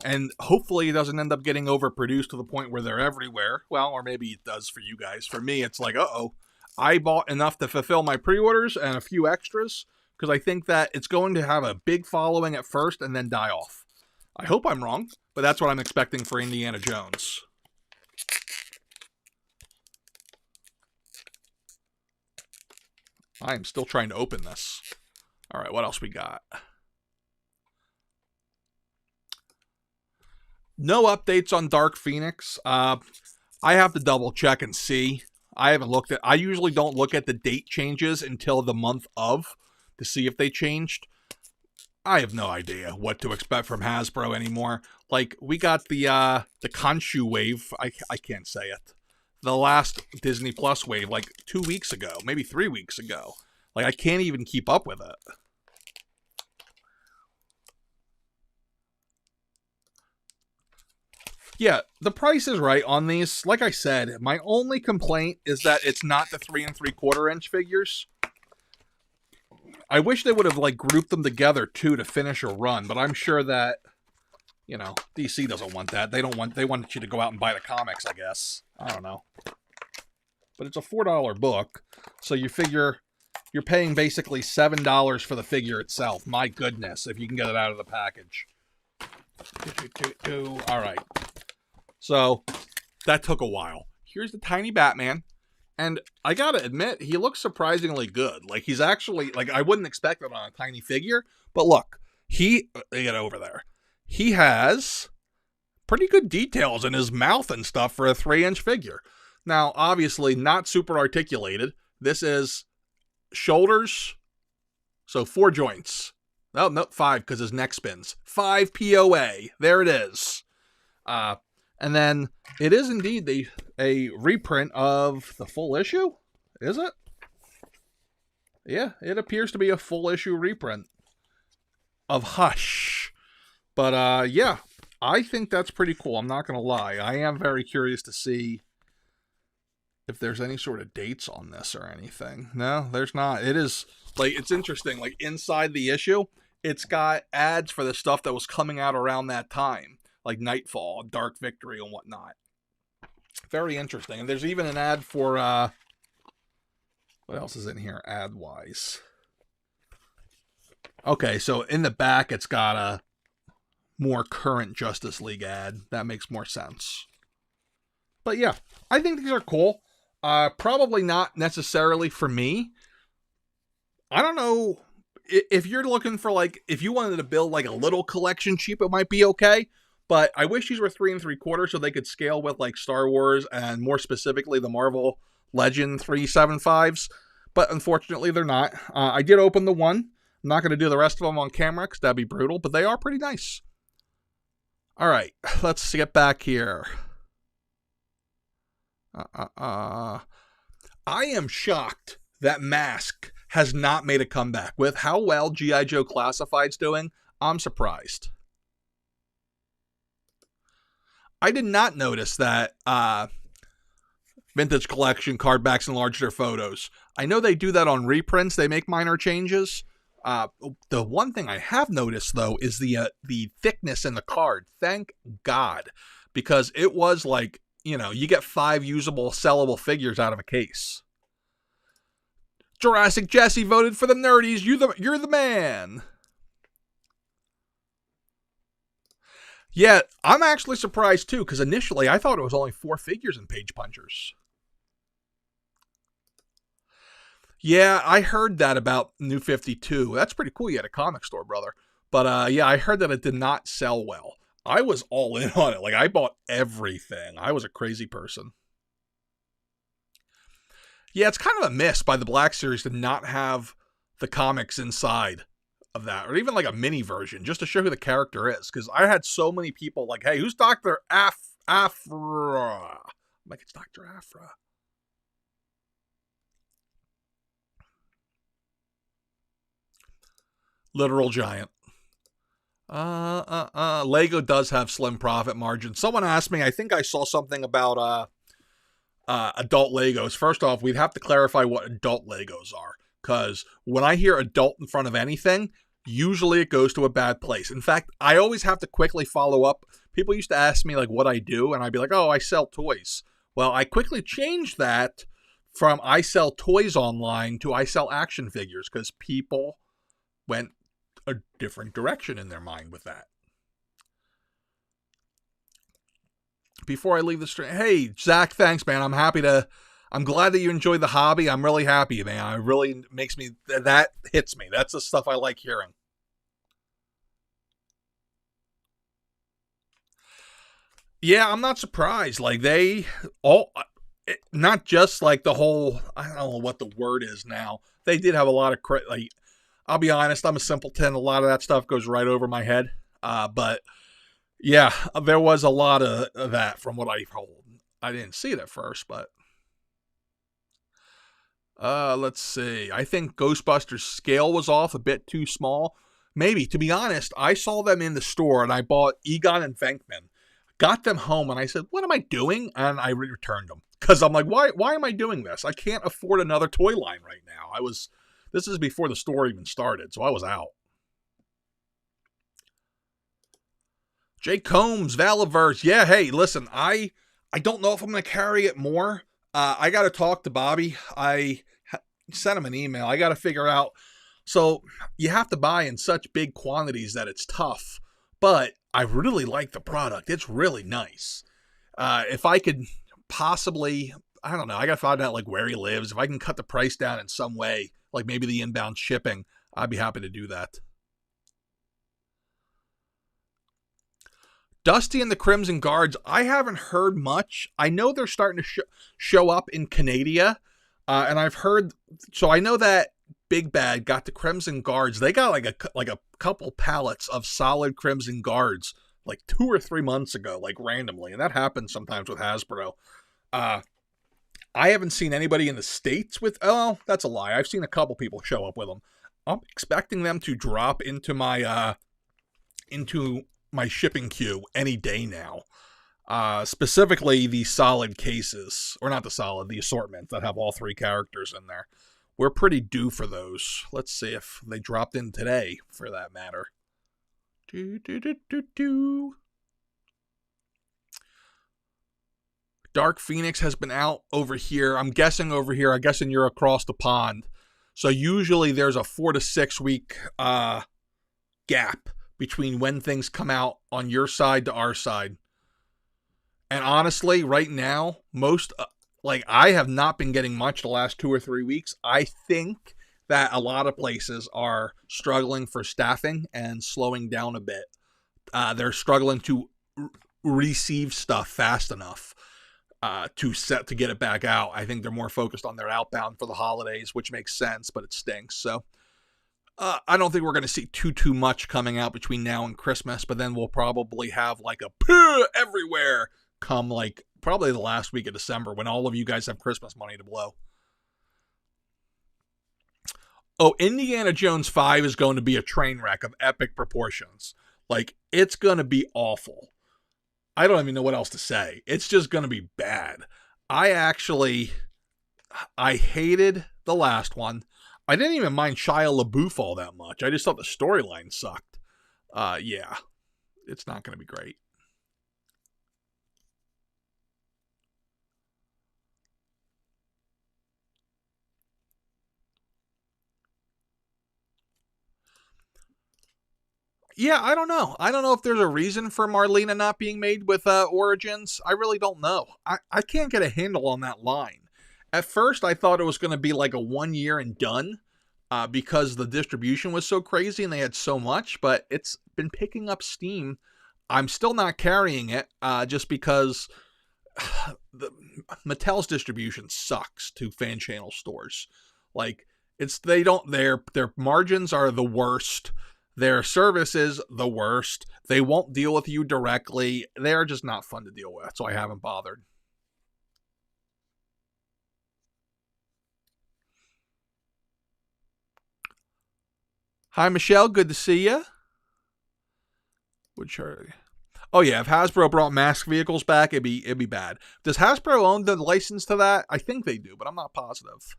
and hopefully it doesn't end up getting overproduced to the point where they're everywhere. Well, or maybe it does for you guys. For me, it's like, uh-oh, I bought enough to fulfill my pre-orders and a few extras, because I think that it's going to have a big following at first and then die off. I hope I'm wrong, but that's what I'm expecting for Indiana Jones. I am still trying to open this. All right, what else we got? No updates on Dark Phoenix. I have to double check and see. I haven't looked at. I usually don't look at the date changes until the month of to see if they changed. I have no idea what to expect from Hasbro anymore. Like we got the Khonshu wave. I can't say it. The last Disney Plus wave, like 2 weeks ago, maybe 3 weeks ago. Like I can't even keep up with it. Yeah, the price is right on these. Like I said, my only complaint is that it's not the 3 3/4 inch figures. I wish they would have like grouped them together too to finish a run, but I'm sure that, you know, DC doesn't want that. They want you to go out and buy the comics, I guess. I don't know. But it's a $4 book, so you figure you're paying basically $7 for the figure itself. My goodness, if you can get it out of the package. All right. So that took a while. Here's the tiny Batman. And I gotta admit, he looks surprisingly good. Like, he's actually, like, I wouldn't expect it on a tiny figure. But look, get over there. He has pretty good details in his mouth and stuff for a 3-inch figure. Now, obviously, not super articulated. This is shoulders. So 4 joints. Oh, no, 5 because his neck spins. 5 POA. There it is. And then it is indeed a reprint of the full issue. Is it? Yeah, it appears to be a full issue reprint of Hush. But yeah, I think that's pretty cool. I'm not going to lie. I am very curious to see if there's any sort of dates on this or anything. No, there's not. It is, like, it's interesting. Like, inside the issue, it's got ads for the stuff that was coming out around that time. Like Nightfall, Dark Victory, and whatnot. Very interesting. And there's even an ad for, what else is in here ad-wise? Okay, so in the back, it's got a more current Justice League ad. That makes more sense. But yeah, I think these are cool. Probably not necessarily for me. I don't know. If you're looking for, like, if you wanted to build, like, a little collection cheap, it might be okay. But I wish these were 3 3/4 so they could scale with, like, Star Wars and more specifically the Marvel Legend 375s. But unfortunately, they're not. I did open the one. I'm not going to do the rest of them on camera because that'd be brutal. But they are pretty nice. All right. Let's get back here. I am shocked that Mask has not made a comeback. With how well G.I. Joe Classified's doing, I'm surprised. I did not notice that Vintage Collection card backs enlarge their photos. I know they do that on reprints. They make minor changes. The one thing I have noticed, though, is the thickness in the card. Thank God. Because it was like, you know, you get 5 usable, sellable figures out of a case. Jurassic Jesse voted for the nerdies. You're the man. Yeah, I'm actually surprised too, because initially I thought it was only 4 figures in Page Punchers. Yeah, I heard that about New 52. That's pretty cool. You had a comic store, brother. But yeah, I heard that it did not sell well. I was all in on it. Like, I bought everything. I was a crazy person. Yeah, it's kind of a miss by the Black Series to not have the comics inside of that, or even like a mini version, just to show who the character is. Because I had so many people like, "Hey, who's Doctor Afra?" I'm like, it's Doctor Afra. Literal giant. Lego does have slim profit margins. Someone asked me, I think I saw something about adult Legos. First off, we'd have to clarify what adult Legos are, because when I hear adult in front of anything, usually it goes to a bad place. In fact, I always have to quickly follow up. People used to ask me like what I do, and I'd be like, oh, I sell toys. Well, I quickly changed that from I sell toys online to I sell action figures, because people went a different direction in their mind with that. Before I leave the stream, hey, Zach, thanks, man. I'm glad that you enjoyed the hobby. I'm really happy, man. It really makes me, that hits me. That's the stuff I like hearing. Yeah, I'm not surprised. Like, they all, not just like the whole, I don't know what the word is now. They did have a lot of credit. Like, I'll be honest, I'm a simpleton. A lot of that stuff goes right over my head. But yeah, there was a lot of that from what I heard. I didn't see it at first, but let's see. I think Ghostbusters scale was off a bit too small. Maybe, to be honest, I saw them in the store and I bought Egon and Venkman. Got them home and I said, what am I doing? And I returned them. Because I'm like, why am I doing this? I can't afford another toy line right now. This is before the store even started, so I was out. Jay Combs, Valaverse. Yeah, hey, listen, I don't know if I'm going to carry it more. I got to talk to Bobby. I sent him an email. I got to figure out. So you have to buy in such big quantities that it's tough. But I really like the product. It's really nice. If I could possibly, I don't know, I got to find out like where he lives. If I can cut the price down in some way, like maybe the inbound shipping, I'd be happy to do that. Dusty and the Crimson Guards, I haven't heard much. I know they're starting to show up in Canada, and I've heard, so I know that Big Bad got the Crimson Guards. They got like a couple pallets of solid Crimson Guards like 2 or 3 months ago, like randomly, and that happens sometimes with Hasbro. I haven't seen anybody in the States with, oh, that's a lie. I've seen a couple people show up with them. I'm expecting them to drop into my shipping queue any day now. Specifically the solid cases, or not the solid, the assortment that have all 3 characters in there. We're pretty due for those. Let's see if they dropped in today, for that matter. Dark Phoenix has been out over here. I'm guessing over here. I'm guessing you're across the pond. So usually there's a 4 to 6 week gap between when things come out on your side to our side. And honestly, right now, I have not been getting much the last 2 or 3 weeks. I think that a lot of places are struggling for staffing and slowing down a bit. They're struggling to receive stuff fast enough to get it back out. I think they're more focused on their outbound for the holidays, which makes sense, but it stinks. So I don't think we're going to see too much coming out between now and Christmas, but then we'll probably have like a everywhere come like probably the last week of December when all of you guys have Christmas money to blow. Oh, Indiana Jones 5 is going to be a train wreck of epic proportions. Like, it's going to be awful. I don't even know what else to say. It's just going to be bad. I hated the last one. I didn't even mind Shia LaBeouf all that much. I just thought the storyline sucked. Yeah, it's not going to be great. Yeah, I don't know. I don't know if there's a reason for Marlena not being made with Origins. I really don't know. I can't get a handle on that line. At first, I thought it was going to be like a 1 year and done because the distribution was so crazy and they had so much, but it's been picking up steam. I'm still not carrying it just because Mattel's distribution sucks to fan channel stores. Like, their margins are the worst. Their service is the worst. They won't deal with you directly. They're just not fun to deal with, so I haven't bothered. Hi, Michelle. Good to see you. Oh yeah, if Hasbro brought mask vehicles back, it'd be bad. Does Hasbro own the license to that? I think they do, but I'm not positive.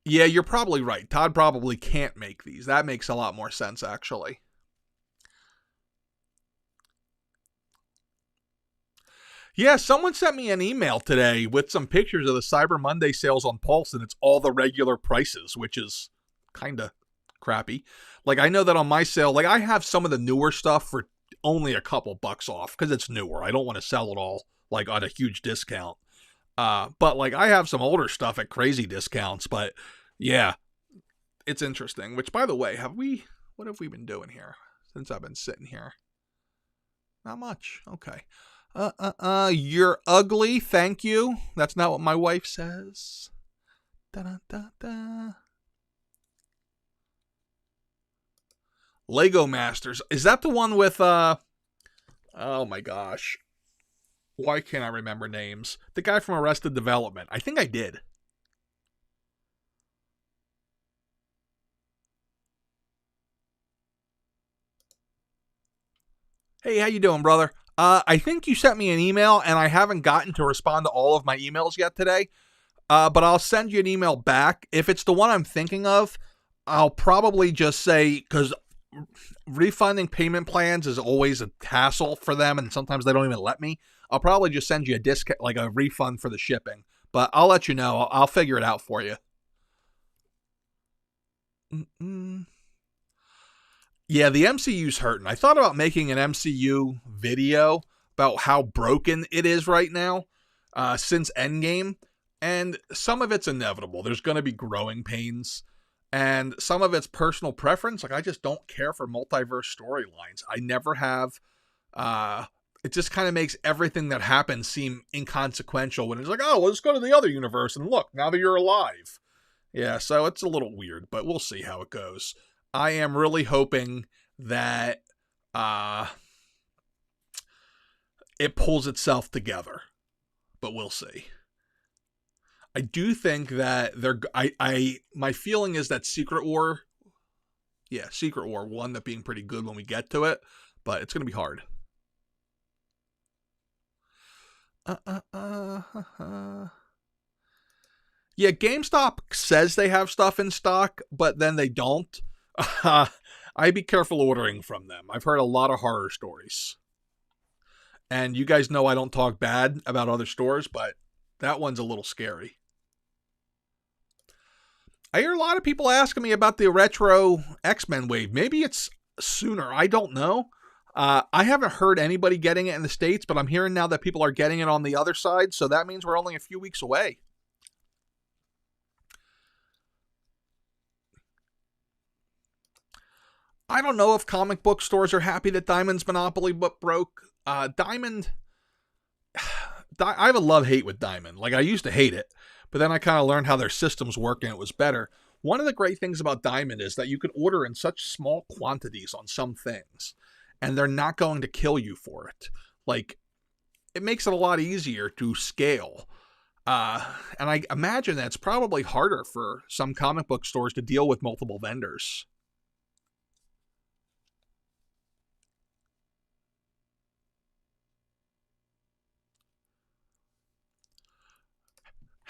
Yeah, you're probably right. Todd probably can't make these. That makes a lot more sense, actually. Yeah, someone sent me an email today with some pictures of the Cyber Monday sales on Pulse, and it's all the regular prices, which is kind of crappy. Like, I know that on my sale, like, I have some of the newer stuff for only a couple bucks off because it's newer. I don't want to sell it all, like, on a huge discount. But, like, I have some older stuff at crazy discounts, but, yeah, it's interesting. Which, by the way, what have we been doing here since I've been sitting here? Not much. Okay. You're ugly, thank you. That's not what my wife says. Da-da-da-da. Lego Masters. Is that the one with, oh my gosh. Why can't I remember names? The guy from Arrested Development. I think I did. Hey, how you doing, brother? I think you sent me an email, and I haven't gotten to respond to all of my emails yet today. But I'll send you an email back. If it's the one I'm thinking of, I'll probably just say, because refunding payment plans is always a hassle for them, and sometimes they don't even let me. I'll probably just send you a discount, like a refund for the shipping. But I'll let you know. I'll figure it out for you. Yeah, the MCU's hurting. I thought about making an MCU video about how broken it is right now since Endgame, and some of it's inevitable. There's going to be growing pains, and some of it's personal preference. Like, I just don't care for multiverse storylines. I never have. It just kind of makes everything that happens seem inconsequential when it's like, oh, well, let's go to the other universe, and look, now that you're alive. Yeah, so it's a little weird, but we'll see how it goes. I am really hoping that it pulls itself together, but we'll see. I do think that my feeling is that Secret War will end up being pretty good when we get to it, but it's going to be hard. Yeah, GameStop says they have stuff in stock, but then they don't. I'd be careful ordering from them. I've heard a lot of horror stories. And you guys know I don't talk bad about other stores, but that one's a little scary. I hear a lot of people asking me about the retro X-Men wave. Maybe it's sooner. I don't know. I haven't heard anybody getting it in the States, but I'm hearing now that people are getting it on the other side, so that means we're only a few weeks away. I don't know if comic book stores are happy that Diamond's monopoly broke. Diamond, I have a love-hate with Diamond. Like, I used to hate it, but then I kind of learned how their systems work and it was better. One of the great things about Diamond is that you can order in such small quantities on some things, and they're not going to kill you for it. Like, it makes it a lot easier to scale. And I imagine that it's probably harder for some comic book stores to deal with multiple vendors.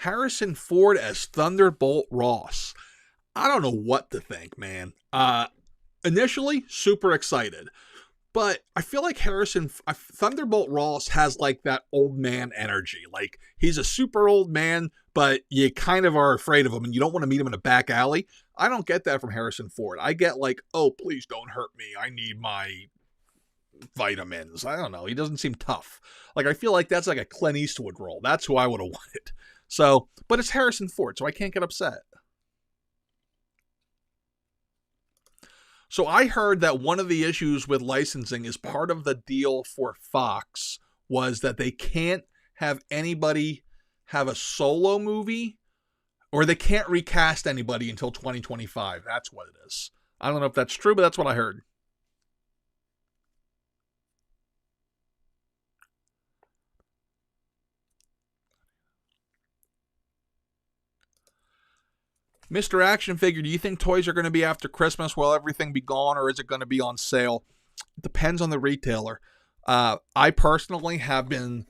Harrison Ford as Thunderbolt Ross. I don't know what to think, man. Initially, super excited. But I feel like Thunderbolt Ross has like that old man energy. Like, he's a super old man, but you kind of are afraid of him and you don't want to meet him in a back alley. I don't get that from Harrison Ford. I get like, oh, please don't hurt me. I need my vitamins. I don't know. He doesn't seem tough. Like, I feel like that's like a Clint Eastwood role. That's who I would have wanted. So, but it's Harrison Ford, so I can't get upset. So I heard that one of the issues with licensing is part of the deal for Fox was that they can't have anybody have a solo movie, or they can't recast anybody until 2025. That's what it is. I don't know if that's true, but that's what I heard. Mr. Action Figure, do you think toys are going to be after Christmas? Will everything be gone, or is it going to be on sale? It depends on the retailer. I personally have been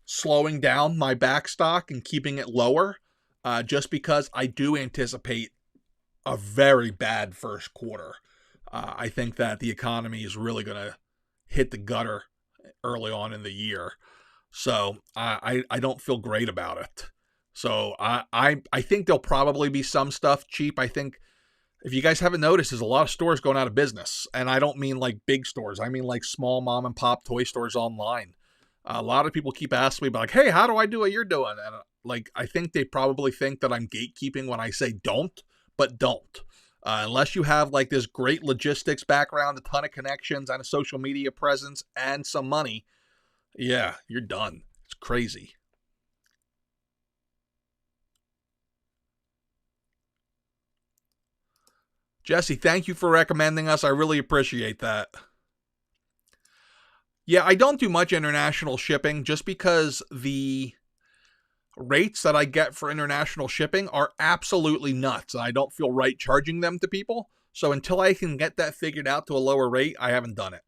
slowing down my back stock and keeping it lower just because I do anticipate a very bad first quarter. I think that the economy is really going to hit the gutter early on in the year. So I don't feel great about it. So I think there'll probably be some stuff cheap. I think if you guys haven't noticed, there's a lot of stores going out of business. And I don't mean like big stores. I mean like small mom and pop toy stores online. A lot of people keep asking me about like, hey, how do I do what you're doing? And like, I think they probably think that I'm gatekeeping when I say don't, but don't. Unless you have like this great logistics background, a ton of connections, and a social media presence, and some money, yeah, you're done. It's crazy. Jesse, thank you for recommending us. I really appreciate that. Yeah, I don't do much international shipping just because the rates that I get for international shipping are absolutely nuts. And I don't feel right charging them to people. So until I can get that figured out to a lower rate, I haven't done it.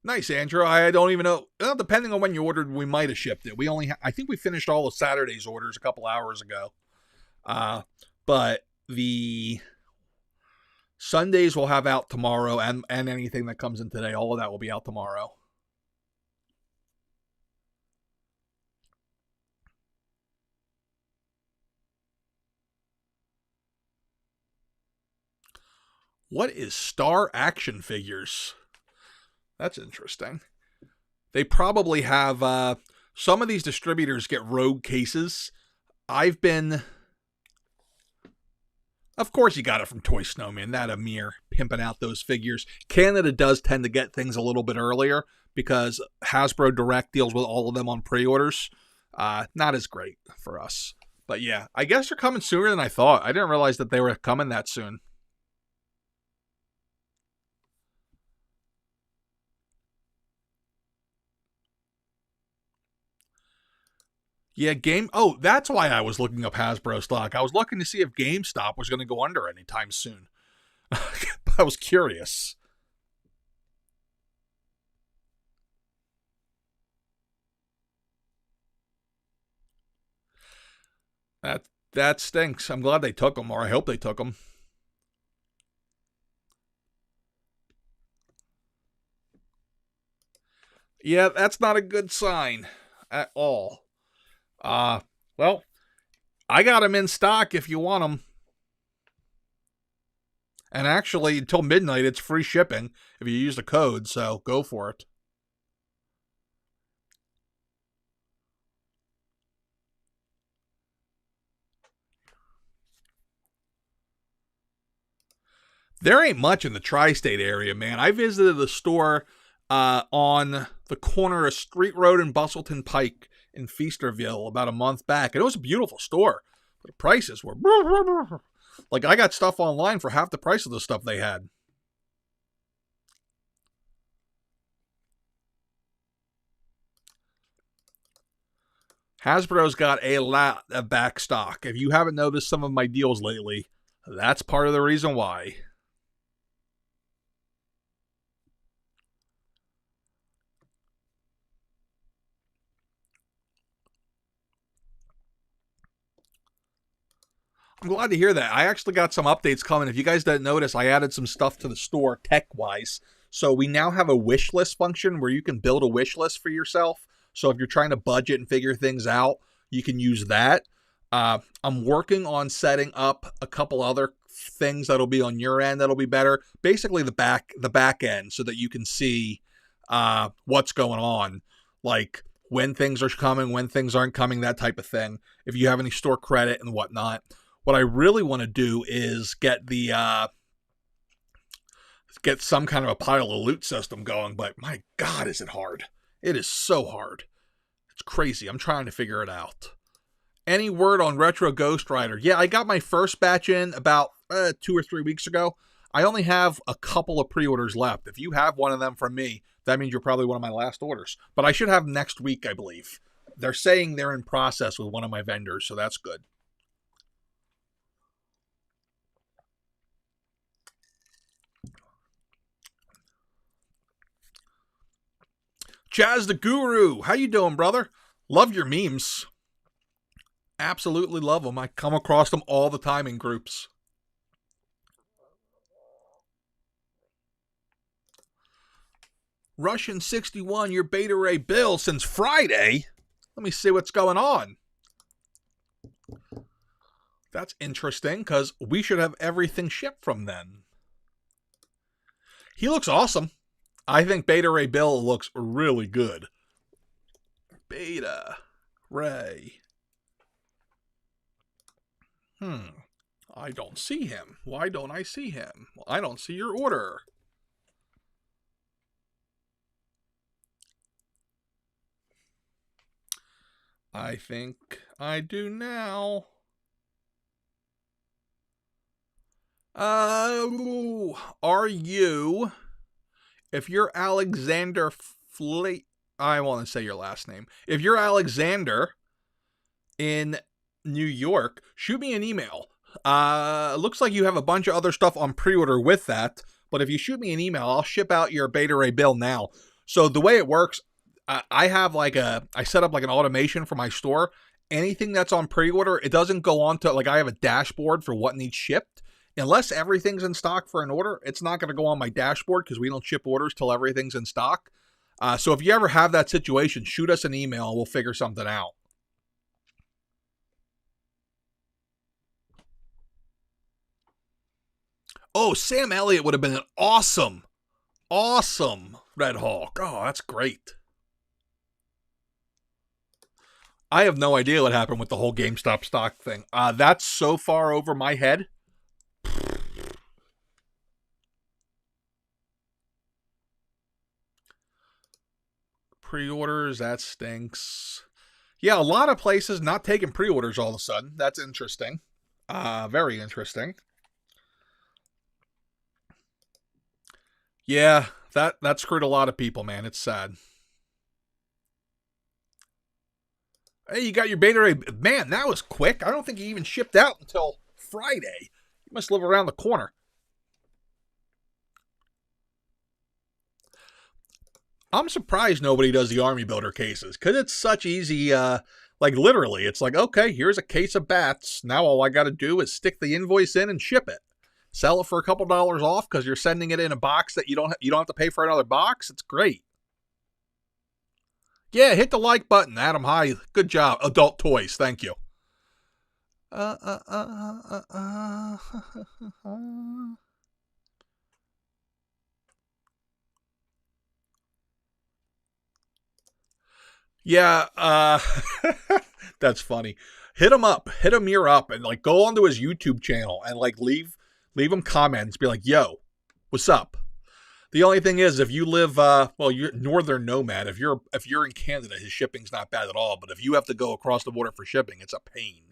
Nice, Andrew. I don't even know. Well, depending on when you ordered, we might have shipped it. I think we finished all of Saturday's orders a couple hours ago. But the Sundays we'll have out tomorrow, and anything that comes in today, all of that will be out tomorrow. What is Star Action Figures? That's interesting. They probably have some of these distributors get rogue cases. Of course you got it from Toy Snowman, that Amir pimping out those figures. Canada does tend to get things a little bit earlier because Hasbro Direct deals with all of them on pre-orders. Not as great for us. But yeah, I guess they're coming sooner than I thought. I didn't realize that they were coming that soon. Yeah, Oh, that's why I was looking up Hasbro stock. I was looking to see if GameStop was going to go under anytime soon. I was curious. That stinks. I'm glad they took them, or I hope they took them. Yeah, that's not a good sign at all. Well, I got them in stock if you want them. And actually, until midnight, it's free shipping if you use the code, so go for it. There ain't much in the tri-state area, man. I visited the store on the corner of Street Road and Bustleton Pike in Feasterville about a month back. And it was a beautiful store. But the prices were... Like, I got stuff online for half the price of the stuff they had. Hasbro's got a lot of back stock. If you haven't noticed some of my deals lately, that's part of the reason why. I'm glad to hear that. I actually got some updates coming. If you guys didn't notice, I added some stuff to the store tech-wise. So we now have a wish list function where you can build a wish list for yourself. So if you're trying to budget and figure things out, you can use that. I'm working on setting up a couple other things that'll be on your end that'll be better. Basically the back end, so that you can see what's going on, like when things are coming, when things aren't coming, that type of thing. If you have any store credit and whatnot. What I really want to do is get some kind of a pile of loot system going, but my God, is it hard. It is so hard. It's crazy. I'm trying to figure it out. Any word on Retro Ghost Rider? Yeah, I got my first batch in about 2 or 3 weeks ago. I only have a couple of pre-orders left. If you have one of them from me, that means you're probably one of my last orders. But I should have next week, I believe. They're saying they're in process with one of my vendors, so that's good. Chaz the Guru, how you doing, brother? Love your memes. Absolutely love them. I come across them all the time in groups. Russian 61, your Beta Ray bill since Friday? Let me see what's going on. That's interesting, because we should have everything shipped from then. He looks awesome. I think Beta Ray Bill looks really good. Beta Ray. I don't see him. Why don't I see him? Well, I don't see your order. I think I do now. Are you... If you're Alexander I want to say your last name. If you're Alexander in New York, shoot me an email. Looks like you have a bunch of other stuff on pre-order with that, but if you shoot me an email, I'll ship out your Beta Ray bill now. So the way it works, I set up like an automation for my store. Anything that's on pre-order, it doesn't go on to, like, I have a dashboard for what needs shipped. Unless everything's in stock for an order, it's not going to go on my dashboard because we don't ship orders till everything's in stock. So if you ever have that situation, shoot us an email and we'll figure something out. Oh, Sam Elliott would have been an awesome Red Hawk. Oh, that's great. I have no idea what happened with the whole GameStop stock thing. That's so far over my head. Pre-orders, that stinks. Yeah, a lot of places not taking pre-orders all of a sudden. That's interesting. Very interesting. Yeah, that screwed a lot of people, man. It's sad. Hey, you got your Beta Ray. Man, that was quick. I don't think he even shipped out until Friday. You must live around the corner. I'm surprised nobody does the Army Builder cases, because it's such easy, like, literally, it's like, okay, here's a case of bats. Now all I got to do is stick the invoice in and ship it. Sell it for a couple dollars off because you're sending it in a box that you don't have to pay for another box. It's great. Yeah, hit the like button, Adam High. Good job. Adult Toys, thank you. Yeah, that's funny. Hit him up, hit him ear up, and like go onto his YouTube channel and like leave him comments. Be like, yo, what's up? The only thing is, if you live, well, you're Northern Nomad. If you're in Canada, his shipping's not bad at all. But if you have to go across the border for shipping, it's a pain.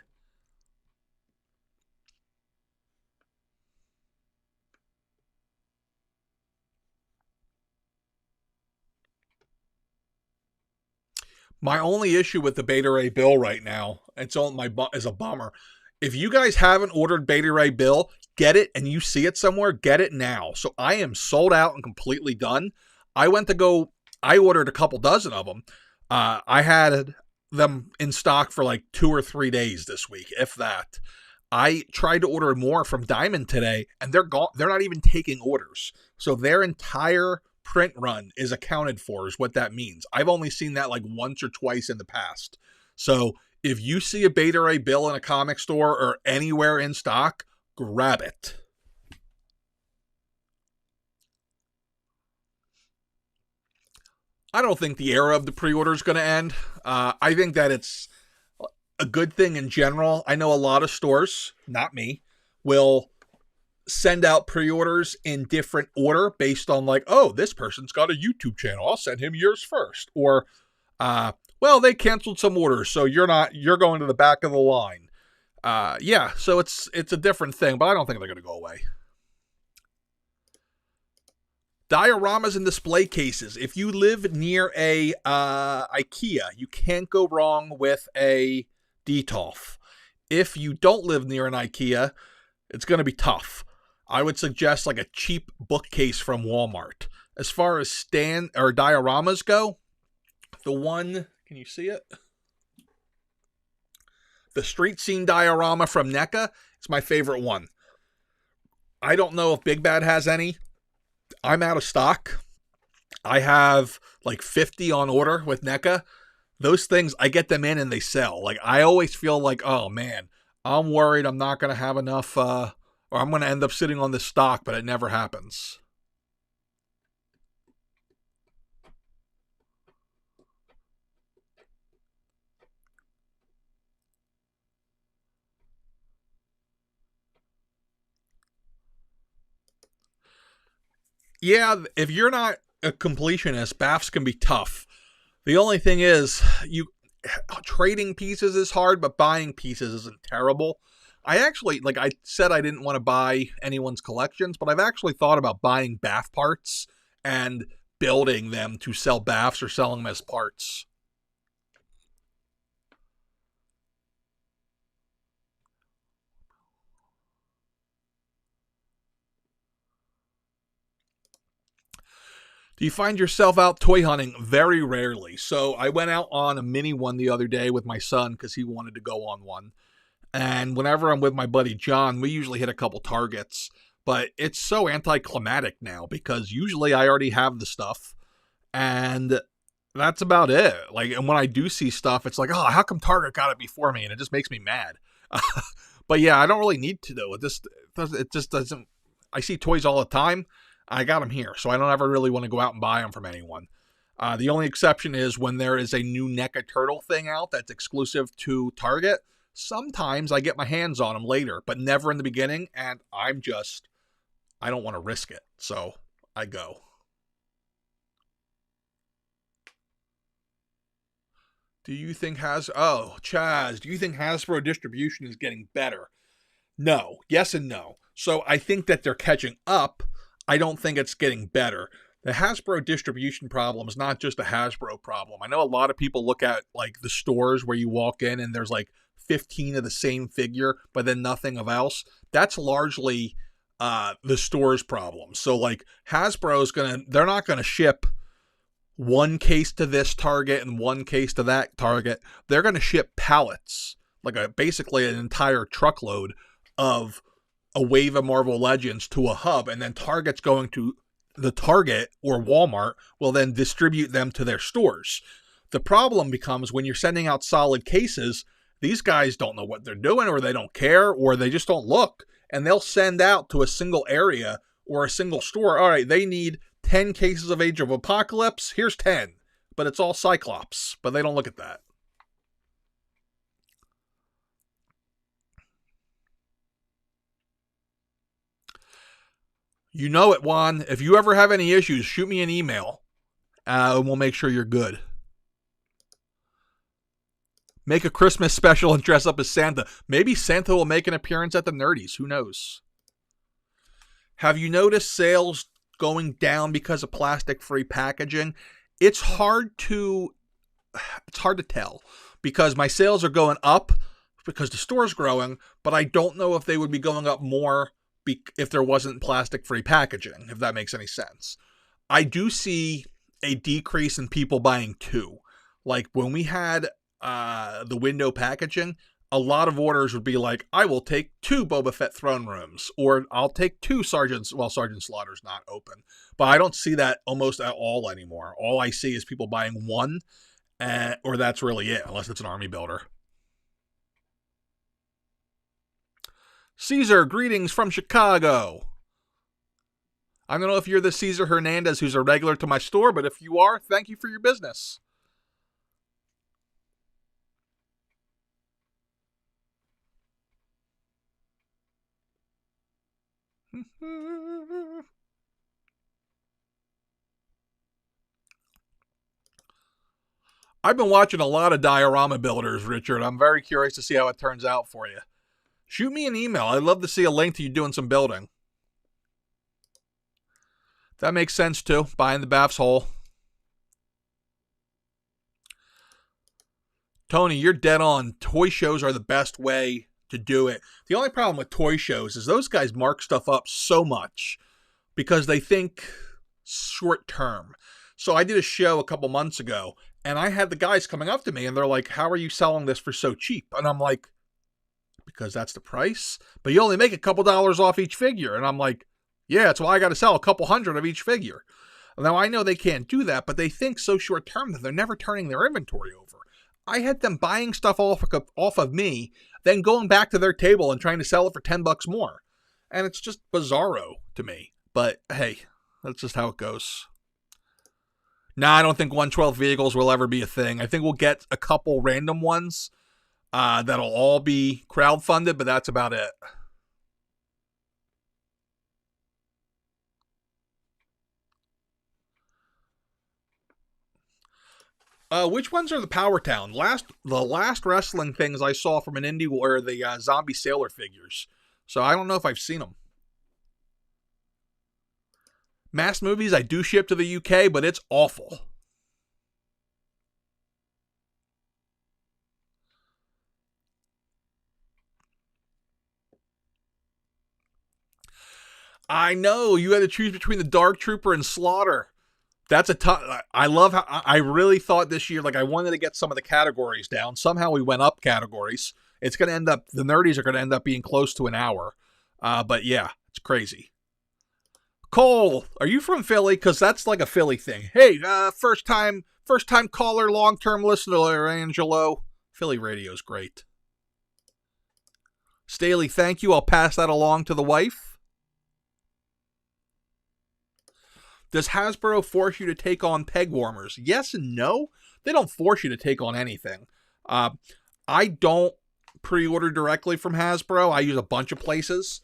My only issue with the Beta Ray Bill right now, it's on is a bummer. If you guys haven't ordered Beta Ray Bill, get it, and you see it somewhere, get it now. So I am sold out and completely done. I ordered a couple dozen of them. I had them in stock for like 2 or 3 days this week, if that. I tried to order more from Diamond today, and they're gone. They're not even taking orders. So their entire print run is accounted for, is what that means. I've only seen that like once or twice in the past. So If you see a Beta Ray Bill in a comic store or anywhere in stock, grab it. I don't think the era of the pre-order is going to end. I think that it's a good thing in general. I know a lot of stores, not me, will send out pre-orders in different order based on like, oh, this person's got a YouTube channel, I'll send him yours first. Or, well, they canceled some orders, so you're going to the back of the line. Yeah, so it's a different thing, but I don't think they're going to go away. Dioramas and display cases. If you live near a IKEA, you can't go wrong with a Detolf. If you don't live near an IKEA, it's going to be tough. I would suggest like a cheap bookcase from Walmart. As far as stand or dioramas go, the one, can you see it? The street scene diorama from NECA is my favorite one. I don't know if Big Bad has any. I'm out of stock. I have like 50 on order with NECA. Those things, I get them in and they sell. Like, I always feel like, oh man, I'm worried I'm not going to have enough, or I'm going to end up sitting on this stock, but it never happens. Yeah, if you're not a completionist, BAFs can be tough. The only thing is, trading pieces is hard, but buying pieces isn't terrible. I actually, like I said, I didn't want to buy anyone's collections, but I've actually thought about buying BAF parts and building them to sell BAFs or selling them as parts. Do you find yourself out toy hunting? Very rarely. So I went out on a mini one the other day with my son because he wanted to go on one. And whenever I'm with my buddy John, we usually hit a couple targets. But it's so anticlimactic now because usually I already have the stuff. And that's about it. Like, and when I do see stuff, it's like, oh, how come Target got it before me? And it just makes me mad. But yeah, I don't really need to though. It just doesn't. I see toys all the time. I got them here, so I don't ever really want to go out and buy them from anyone. The only exception is when there is a new NECA Turtle thing out that's exclusive to Target. Sometimes I get my hands on them later, but never in the beginning, and I don't want to risk it, so I go. Chaz, do you think Hasbro distribution is getting better? No. Yes and no. So I think that they're catching up. I don't think it's getting better. The Hasbro distribution problem is not just a Hasbro problem. I know a lot of people look at like the stores where you walk in and there's like 15 of the same figure, but then nothing of else. That's largely the store's problem. So like they're not gonna ship one case to this Target and one case to that Target. They're gonna ship pallets, like basically an entire truckload of a wave of Marvel Legends to a hub, and then Target's going to the Target or Walmart will then distribute them to their stores. The problem becomes when you're sending out solid cases, these guys don't know what they're doing, or they don't care, or they just don't look, and they'll send out to a single area or a single store. All right, they need 10 cases of Age of Apocalypse. Here's 10, but it's all Cyclops, but they don't look at that. You know it, Juan. If you ever have any issues, shoot me an email, and we'll make sure you're good. Make a Christmas special and dress up as Santa. Maybe Santa will make an appearance at the Nerdies. Who knows? Have you noticed sales going down because of plastic-free packaging? It's hard to tell because my sales are going up because the store's growing, but I don't know if they would be going up more if there wasn't plastic-free packaging, if that makes any sense. I do see a decrease in people buying two. Like when we had the window packaging, a lot of orders would be like, I will take 2 Boba Fett throne rooms, or I'll take 2 Sergeant Slaughter's not open. But I don't see that almost at all anymore. All I see is people buying one, or that's really it, unless it's an army builder. Caesar, greetings from Chicago. I don't know if you're the Caesar Hernandez who's a regular to my store, but if you are, thank you for your business. I've been watching a lot of diorama builders, Richard. I'm very curious to see how it turns out for you. Shoot me an email. I'd love to see a link to you doing some building. That makes sense too. Buying the Baff's hole. Tony, you're dead on. Toy shows are the best way to do it. The only problem with toy shows is those guys mark stuff up so much because they think short term. So I did a show a couple months ago and I had the guys coming up to me and they're like, how are you selling this for so cheap? And I'm like, because that's the price, but you only make a couple dollars off each figure. And I'm like, yeah, that's why I got to sell a couple hundred of each figure. Now I know they can't do that, but they think so short term that they're never turning their inventory over. I had them buying stuff off of me, then going back to their table and trying to sell it for $10 more. And it's just bizarro to me. But hey, that's just how it goes. Nah, I don't think 1/12 vehicles will ever be a thing. I think we'll get a couple random ones that'll all be crowdfunded, but that's about it. Which ones are the Power Town? The last wrestling things I saw from an indie were the Zombie Sailor figures. So I don't know if I've seen them. Mass Movies I do ship to the UK, but it's awful. I know, you had to choose between the Dark Trooper and Slaughter. That's a tough. I love how I really thought this year, like I wanted to get some of the categories down. Somehow we went up categories. It's going to end up, the nerdies are going to end up being close to an hour. But yeah, it's crazy. Cole, are you from Philly? Because that's like a Philly thing. Hey, first time caller, long-term listener, Angelo. Philly radio is great. Staley, thank you. I'll pass that along to the wife. Does Hasbro force you to take on peg warmers? Yes and no. They don't force you to take on anything. I don't pre-order directly from Hasbro. I use a bunch of places.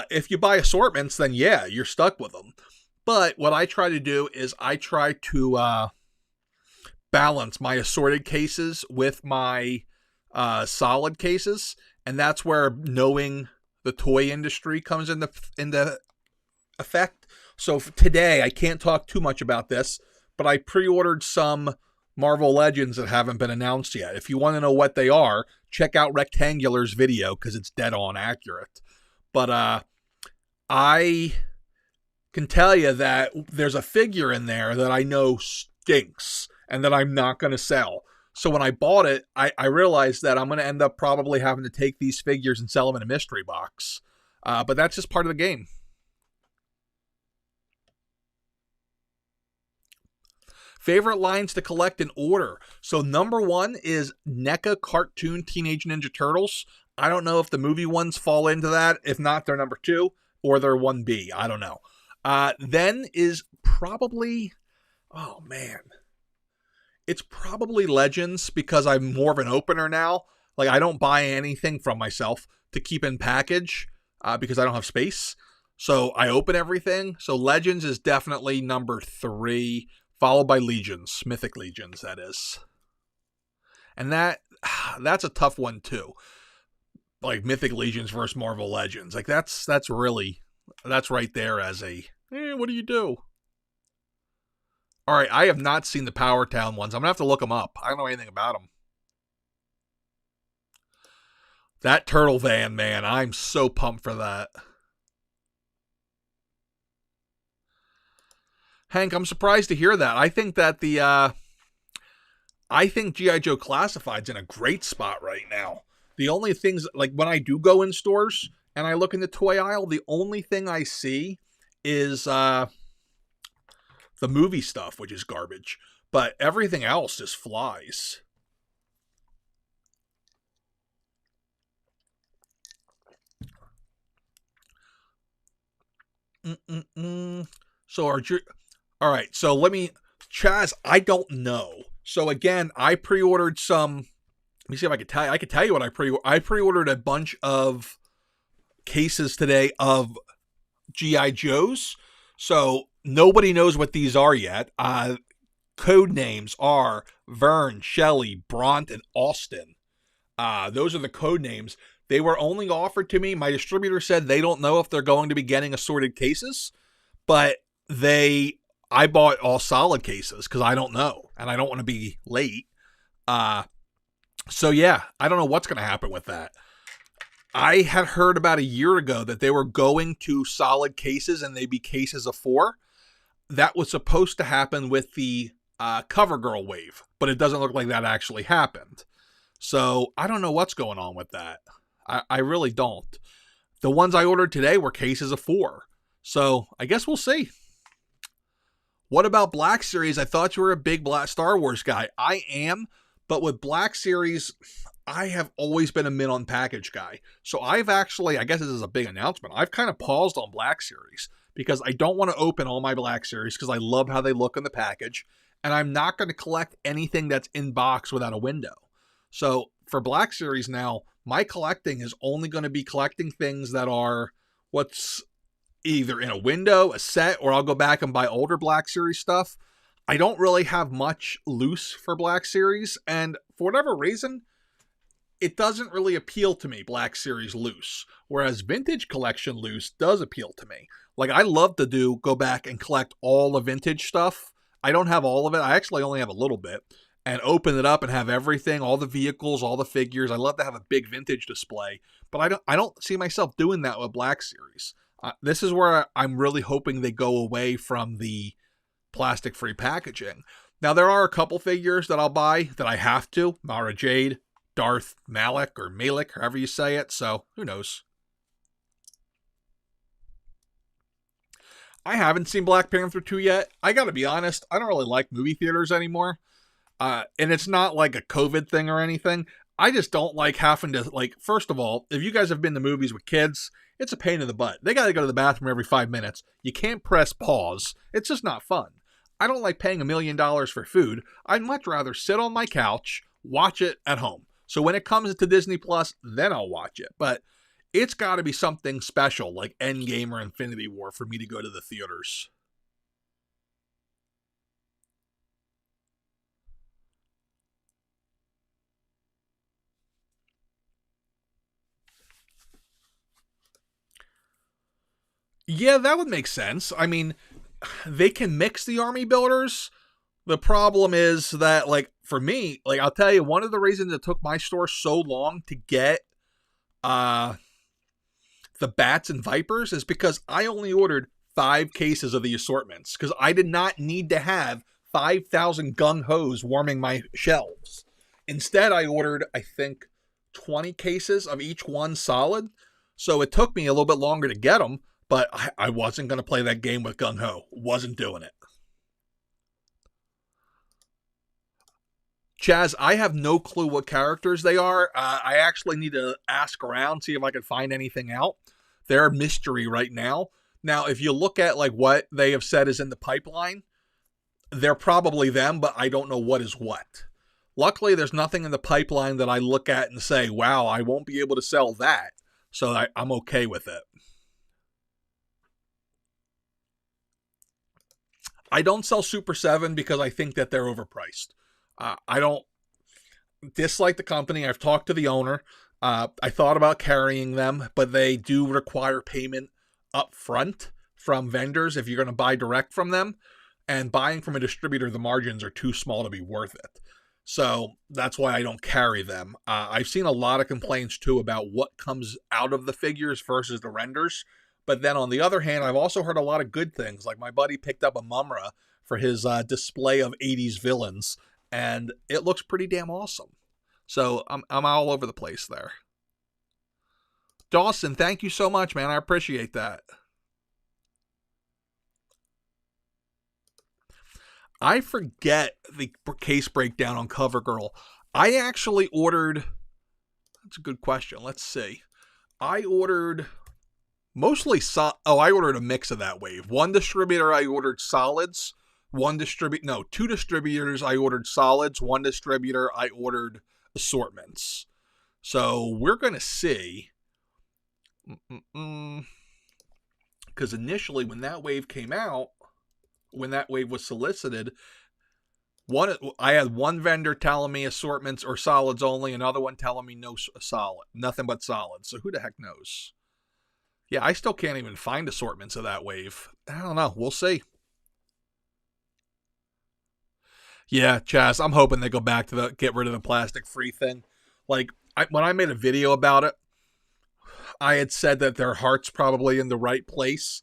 If you buy assortments, then yeah, you're stuck with them. But what I try to do is I try to balance my assorted cases with my solid cases. And that's where knowing the toy industry comes into effect. So today, I can't talk too much about this, but I pre-ordered some Marvel Legends that haven't been announced yet. If you want to know what they are, check out Rectangular's video because it's dead on accurate. But I can tell you that there's a figure in there that I know stinks and that I'm not going to sell. So when I bought it, I realized that I'm going to end up probably having to take these figures and sell them in a mystery box. But that's just part of the game. Favorite lines to collect in order. So number 1 is NECA Cartoon Teenage Ninja Turtles. I don't know if the movie ones fall into that. If not, they're number 2 or they're 1B. I don't know. Then is probably, oh man. It's probably Legends because I'm more of an opener now. Like I don't buy anything from myself to keep in package because I don't have space. So I open everything. So Legends is definitely number 3. Followed by Legions, Mythic Legions, that is. And that's a tough one, too. Like, Mythic Legions versus Marvel Legends. Like, that's right there as a, what do you do? All right, I have not seen the Power Town ones. I'm going to have to look them up. I don't know anything about them. That Turtle Van, man, I'm so pumped for that. Hank, I'm surprised to hear that. I think that I think G.I. Joe Classified's in a great spot right now. The only things, like when I do go in stores and I look in the toy aisle, the only thing I see is the movie stuff, which is garbage. But everything else just flies. So all right, so Chaz, I don't know. So again, I pre-ordered some, let me see if I can tell you. I can tell you what I pre-ordered a bunch of cases today of G.I. Joes. So nobody knows what these are yet. Code names are Vern, Shelley, Bront, and Austin. Those are the code names. They were only offered to me. My distributor said they don't know if they're going to be getting assorted cases, but I bought all solid cases because I don't know and I don't want to be late. So yeah, I don't know what's going to happen with that. I had heard about a year ago that they were going to solid cases and they'd be cases of 4. That was supposed to happen with the CoverGirl wave, but it doesn't look like that actually happened. So I don't know what's going on with that. I really don't. The ones I ordered today were cases of 4. So I guess we'll see. What about Black Series? I thought you were a big Black Star Wars guy. I am, but with Black Series, I have always been a mint-on package guy. So I've actually, I guess this is a big announcement, I've kind of paused on Black Series because I don't want to open all my Black Series because I love how they look in the package, and I'm not going to collect anything that's in box without a window. So for Black Series now, my collecting is only going to be collecting things that are what's either in a window, a set, or I'll go back and buy older Black Series stuff. I don't really have much loose for Black Series, and for whatever reason, it doesn't really appeal to me, Black Series loose, whereas Vintage Collection loose does appeal to me. Like, I love to go back and collect all the vintage stuff. I don't have all of it. I actually only have a little bit, and open it up and have everything, all the vehicles, all the figures. I love to have a big vintage display, but I don't see myself doing that with Black Series. This is where I'm really hoping they go away from the plastic-free packaging. Now, there are a couple figures that I'll buy that I have to. Mara Jade, Darth Malik, or Malik, however you say it, so who knows. I haven't seen Black Panther 2 yet. I gotta be honest, I don't really like movie theaters anymore. And it's not like a COVID thing or anything. I just don't like having to, first of all, if you guys have been to movies with kids, it's a pain in the butt. They got to go to the bathroom every 5 minutes. You can't press pause. It's just not fun. I don't like paying $1 million for food. I'd much rather sit on my couch, watch it at home. So when it comes to Disney Plus, then I'll watch it. But it's got to be something special like Endgame or Infinity War for me to go to the theaters. Yeah, that would make sense. I mean, they can mix the army builders. The problem is that, for me, I'll tell you, one of the reasons it took my store so long to get the bats and vipers is because I only ordered 5 cases of the assortments because I did not need to have 5,000 gung-hos warming my shelves. Instead, I ordered, I think, 20 cases of each one solid. So it took me a little bit longer to get them, but I wasn't going to play that game with gung-ho. Wasn't doing it. Chaz, I have no clue what characters they are. I actually need to ask around, see if I can find anything out. They're a mystery right now. Now, if you look at what they have said is in the pipeline, they're probably them, but I don't know what is what. Luckily, there's nothing in the pipeline that I look at and say, wow, I won't be able to sell that. So I'm okay with it. I don't sell Super 7 because I think that they're overpriced. I don't dislike the company. I've talked to the owner. I thought about carrying them, but they do require payment up front from vendors if you're going to buy direct from them. And buying from a distributor, the margins are too small to be worth it. So that's why I don't carry them. I've seen a lot of complaints, too, about what comes out of the figures versus the renders. But then on the other hand, I've also heard a lot of good things. Like my buddy picked up a Mumra for his display of 80s villains, and it looks pretty damn awesome. So I'm all over the place there. Dawson, thank you so much, man. I appreciate that. I forget the case breakdown on CoverGirl. I actually ordered... That's a good question. Let's see. I ordered Mostly I ordered a mix of that wave. One distributor I ordered solids. Two distributors I ordered solids. One distributor I ordered assortments. So we're going to see. Because initially when that wave came out, when that wave was solicited, I had one vendor telling me assortments or solids only, another one telling me nothing but solids. So who the heck knows? Yeah, I still can't even find assortments of that wave. I don't know. We'll see. Yeah, Chaz, I'm hoping they go back to get rid of the plastic-free thing. Like, when I made a video about it, I had said that their heart's probably in the right place.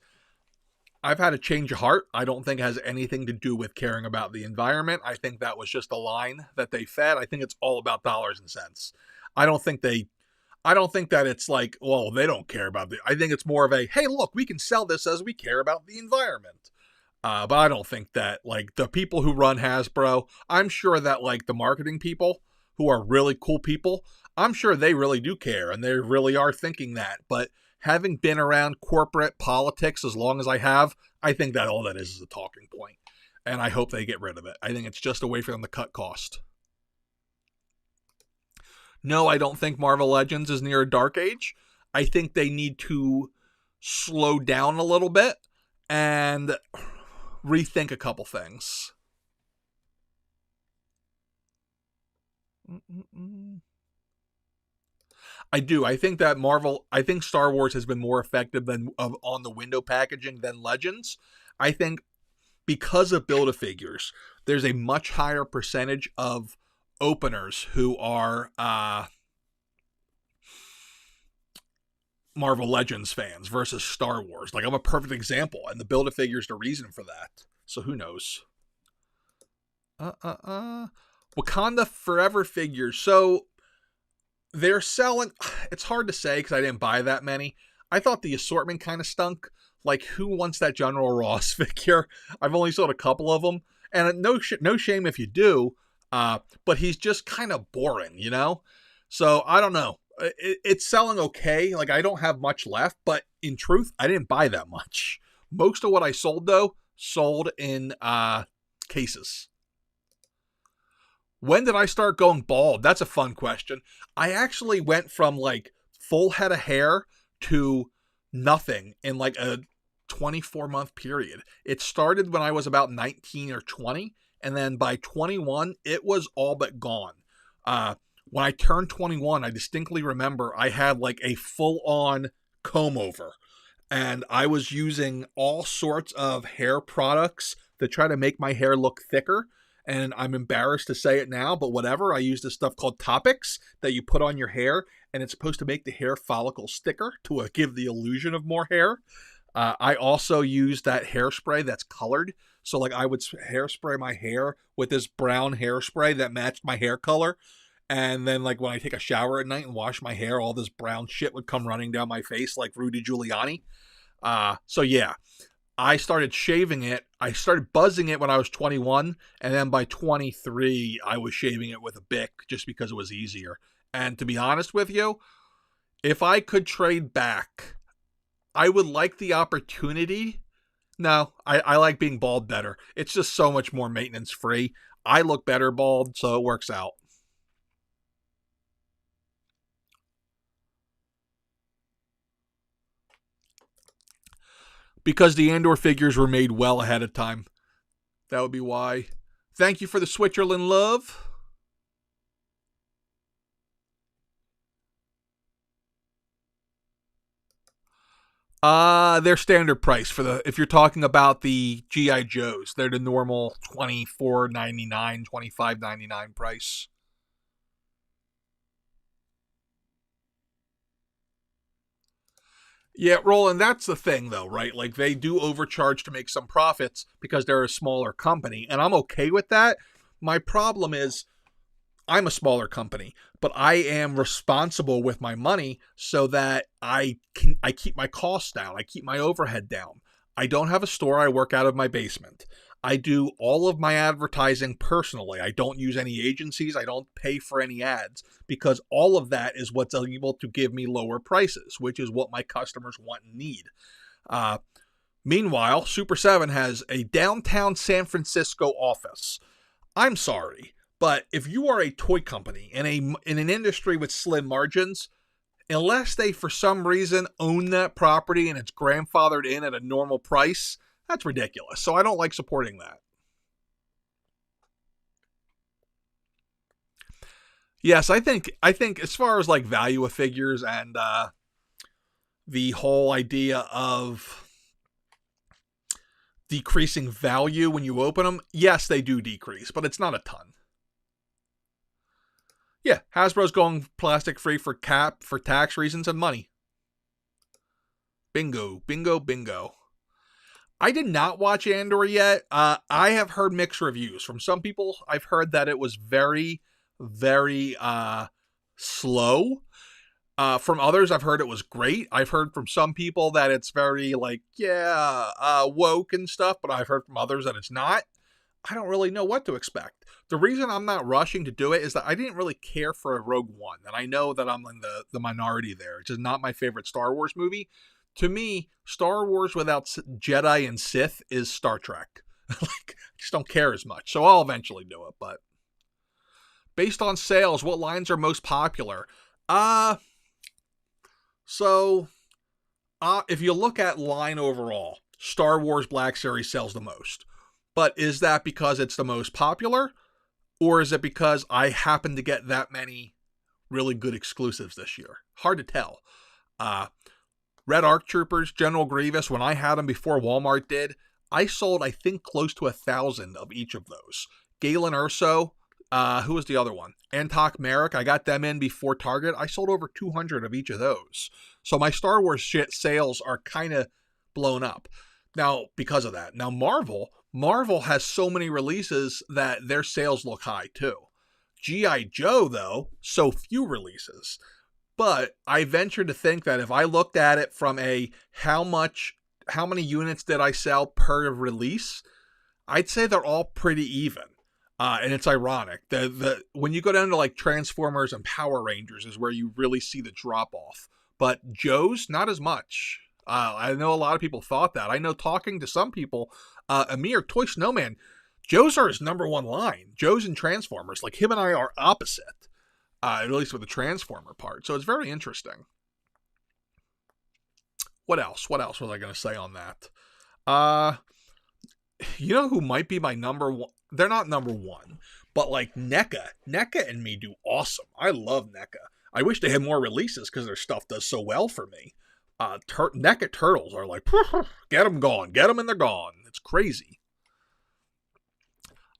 I've had a change of heart. I don't think it has anything to do with caring about the environment. I think that was just a line that they fed. I think it's all about dollars and cents. I don't think that it's like, well, they don't care about it. I think it's more of a, hey, look, we can sell this as we care about the environment. But I don't think that, like, the people who run Hasbro, I'm sure that, like, the marketing people who are really cool people, I'm sure they really do care and they really are thinking that. But having been around corporate politics as long as I have, I think that all that is a talking point. And I hope they get rid of it. I think it's just a way for them to cut cost. No, I don't think Marvel Legends is near a dark age. I think they need to slow down a little bit and rethink a couple things. I do. I think Star Wars has been more effective on the window packaging than Legends. I think because of Build-A-Figures, there's a much higher percentage of openers who are Marvel Legends fans versus Star Wars. Like, I'm a perfect example, and the Build-A-Figure is the reason for that. So who knows? Wakanda Forever figures. So they're selling. It's hard to say because I didn't buy that many. I thought the assortment kind of stunk. Like, who wants that General Ross figure? I've only sold a couple of them, and no shame if you do. But he's just kind of boring, you know? So I don't know. It's selling okay. Like, I don't have much left, but in truth, I didn't buy that much. Most of what I sold, though, sold in cases. When did I start going bald? That's a fun question. I actually went from, like, full head of hair to nothing in, like, a 24-month period. It started when I was about 19 or 20, and then by 21, it was all but gone. When I turned 21, I distinctly remember I had, like, a full-on comb-over, and I was using all sorts of hair products to try to make my hair look thicker. And I'm embarrassed to say it now, but whatever. I use this stuff called Topics that you put on your hair, and it's supposed to make the hair follicles thicker to give the illusion of more hair. I also use that hairspray that's colored. So, like, I would hairspray my hair with this brown hairspray that matched my hair color. And then, like, when I take a shower at night and wash my hair, all this brown shit would come running down my face like Rudy Giuliani. So, yeah. I started shaving it. I started buzzing it when I was 21, and then by 23, I was shaving it with a Bic just because it was easier. And to be honest with you, if I could trade back, I would like the opportunity. No, I like being bald better. It's just so much more maintenance free. I look better bald, so it works out. Because the Andor figures were made well ahead of time. That would be why. Thank you for the Switzerland love. They're standard price for if you're talking about the G.I. Joes. They're the normal $24.99, $25.99 price. Yeah, Roland, that's the thing, though, right? Like, they do overcharge to make some profits because they're a smaller company, and I'm okay with that. My problem is I'm a smaller company, but I am responsible with my money so that I keep my costs down. I keep my overhead down. I don't have a store. I work out of my basement. I do all of my advertising personally. I don't use any agencies. I don't pay for any ads because all of that is what's able to give me lower prices, which is what my customers want and need. Meanwhile, Super 7 has a downtown San Francisco office. I'm sorry, but if you are a toy company in an industry with slim margins, unless they for some reason own that property and it's grandfathered in at a normal price, that's ridiculous. So I don't like supporting that. Yes, I think as far as like value of figures and the whole idea of decreasing value when you open them, yes, they do decrease, but it's not a ton. Yeah, Hasbro's going plastic free for tax reasons and money. Bingo, bingo, bingo. I did not watch Andor yet. I have heard mixed reviews from some people. I've heard that it was very, very slow. From others, I've heard it was great. I've heard from some people that it's very woke and stuff, but I've heard from others that it's not. I don't really know what to expect. The reason I'm not rushing to do it is that I didn't really care for a Rogue One, and I know that I'm in the minority there. It's just not my favorite Star Wars movie. To me, Star Wars without Jedi and Sith is Star Trek. I just don't care as much. So I'll eventually do it, but based on sales, what lines are most popular? If you look at line overall, Star Wars Black Series sells the most. But is that because it's the most popular? Or is it because I happen to get that many really good exclusives this year? Hard to tell. Red Arc Troopers, General Grievous, when I had them before Walmart did, I sold, I think, close to 1,000 of each of those. Galen Erso, who was the other one? Antok Merrick, I got them in before Target. I sold over 200 of each of those. So my Star Wars sales are kind of blown up. Now, because of that. Now, Marvel has so many releases that their sales look high too. G.I. Joe, though, so few releases. But I venture to think that if I looked at it from how many units did I sell per release, I'd say they're all pretty even. And it's ironic. When you go down to like Transformers and Power Rangers is where you really see the drop off. But Joe's, not as much. I know a lot of people thought that. I know talking to some people, Amir, Toy Snowman, Joe's are his number one line. Joe's and Transformers. Like him and I are opposite. At least with the Transformer part. So it's very interesting. What else? What else was I going to say on that? You know who might be my number one? They're not number one, but like NECA. NECA and me do awesome. I love NECA. I wish they had more releases because their stuff does so well for me. NECA Turtles are like, get them gone. Get them and they're gone. It's crazy.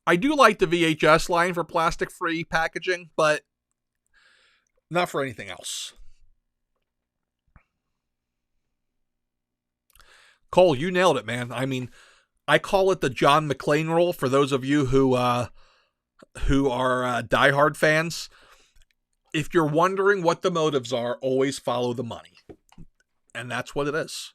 I do like the VHS line for plastic-free packaging, but not for anything else. Cole, you nailed it, man. I mean, I call it the John McClane rule for those of you who are diehard fans. If you're wondering what the motives are, always follow the money. And that's what it is.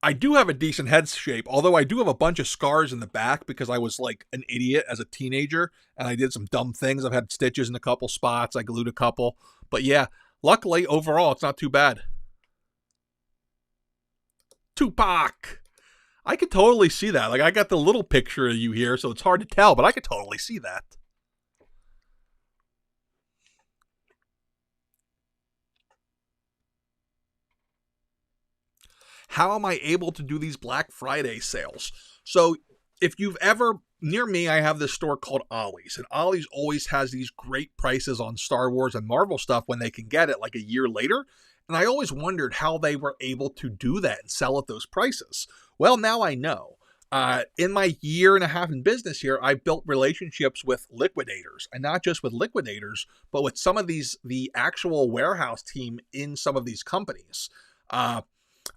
I do have a decent head shape, although I do have a bunch of scars in the back because I was like an idiot as a teenager and I did some dumb things. I've had stitches in a couple spots. I glued a couple. But yeah, luckily, overall, it's not too bad. Tupac! I could totally see that. Like, I got the little picture of you here, so it's hard to tell, but I could totally see that. How am I able to do these Black Friday sales? So if you've ever, near me, I have this store called Ollie's, and Ollie's always has these great prices on Star Wars and Marvel stuff when they can get it like a year later. And I always wondered how they were able to do that and sell at those prices. Well, now I know. In my year and a half in business here, I've built relationships with liquidators, and not just with liquidators, but with some of the actual warehouse team in some of these companies.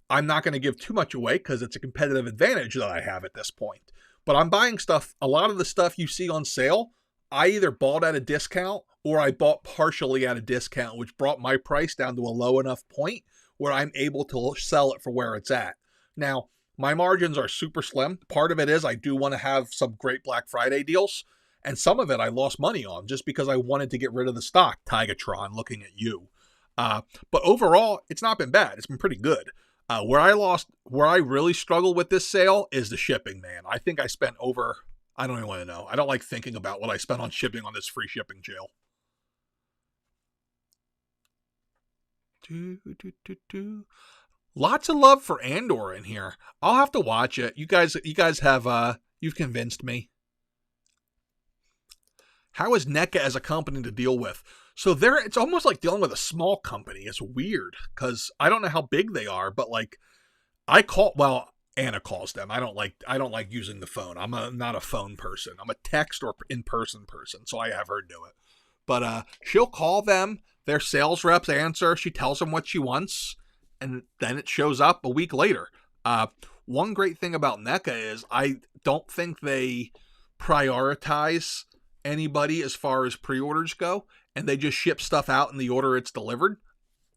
I'm not going to give too much away because it's a competitive advantage that I have at this point. But I'm buying stuff. A lot of the stuff you see on sale, I either bought at a discount or I bought partially at a discount, which brought my price down to a low enough point where I'm able to sell it for where it's at. Now, My margins are super slim. Part of it is I do want to have some great Black Friday deals, and some of it I lost money on just because I wanted to get rid of the stock. Tigatron, looking at you. But overall, it's not been bad. It's been pretty good. Where I really struggle with this sale is the shipping, man. I think I spent over, I don't even want to know. I don't like thinking about what I spent on shipping on this free shipping jail. Lots of love for Andor in here. I'll have to watch it. You guys have, you've convinced me. How is NECA as a company to deal with? So it's almost like dealing with a small company. It's weird because I don't know how big they are, but like Anna calls them. I don't like using the phone. I'm not a phone person. I'm a text or in-person person, so I have her do it. But she'll call them. Their sales reps answer. She tells them what she wants, and then it shows up a week later. One great thing about NECA is I don't think they prioritize anybody as far as pre-orders go, and they just ship stuff out in the order it's delivered,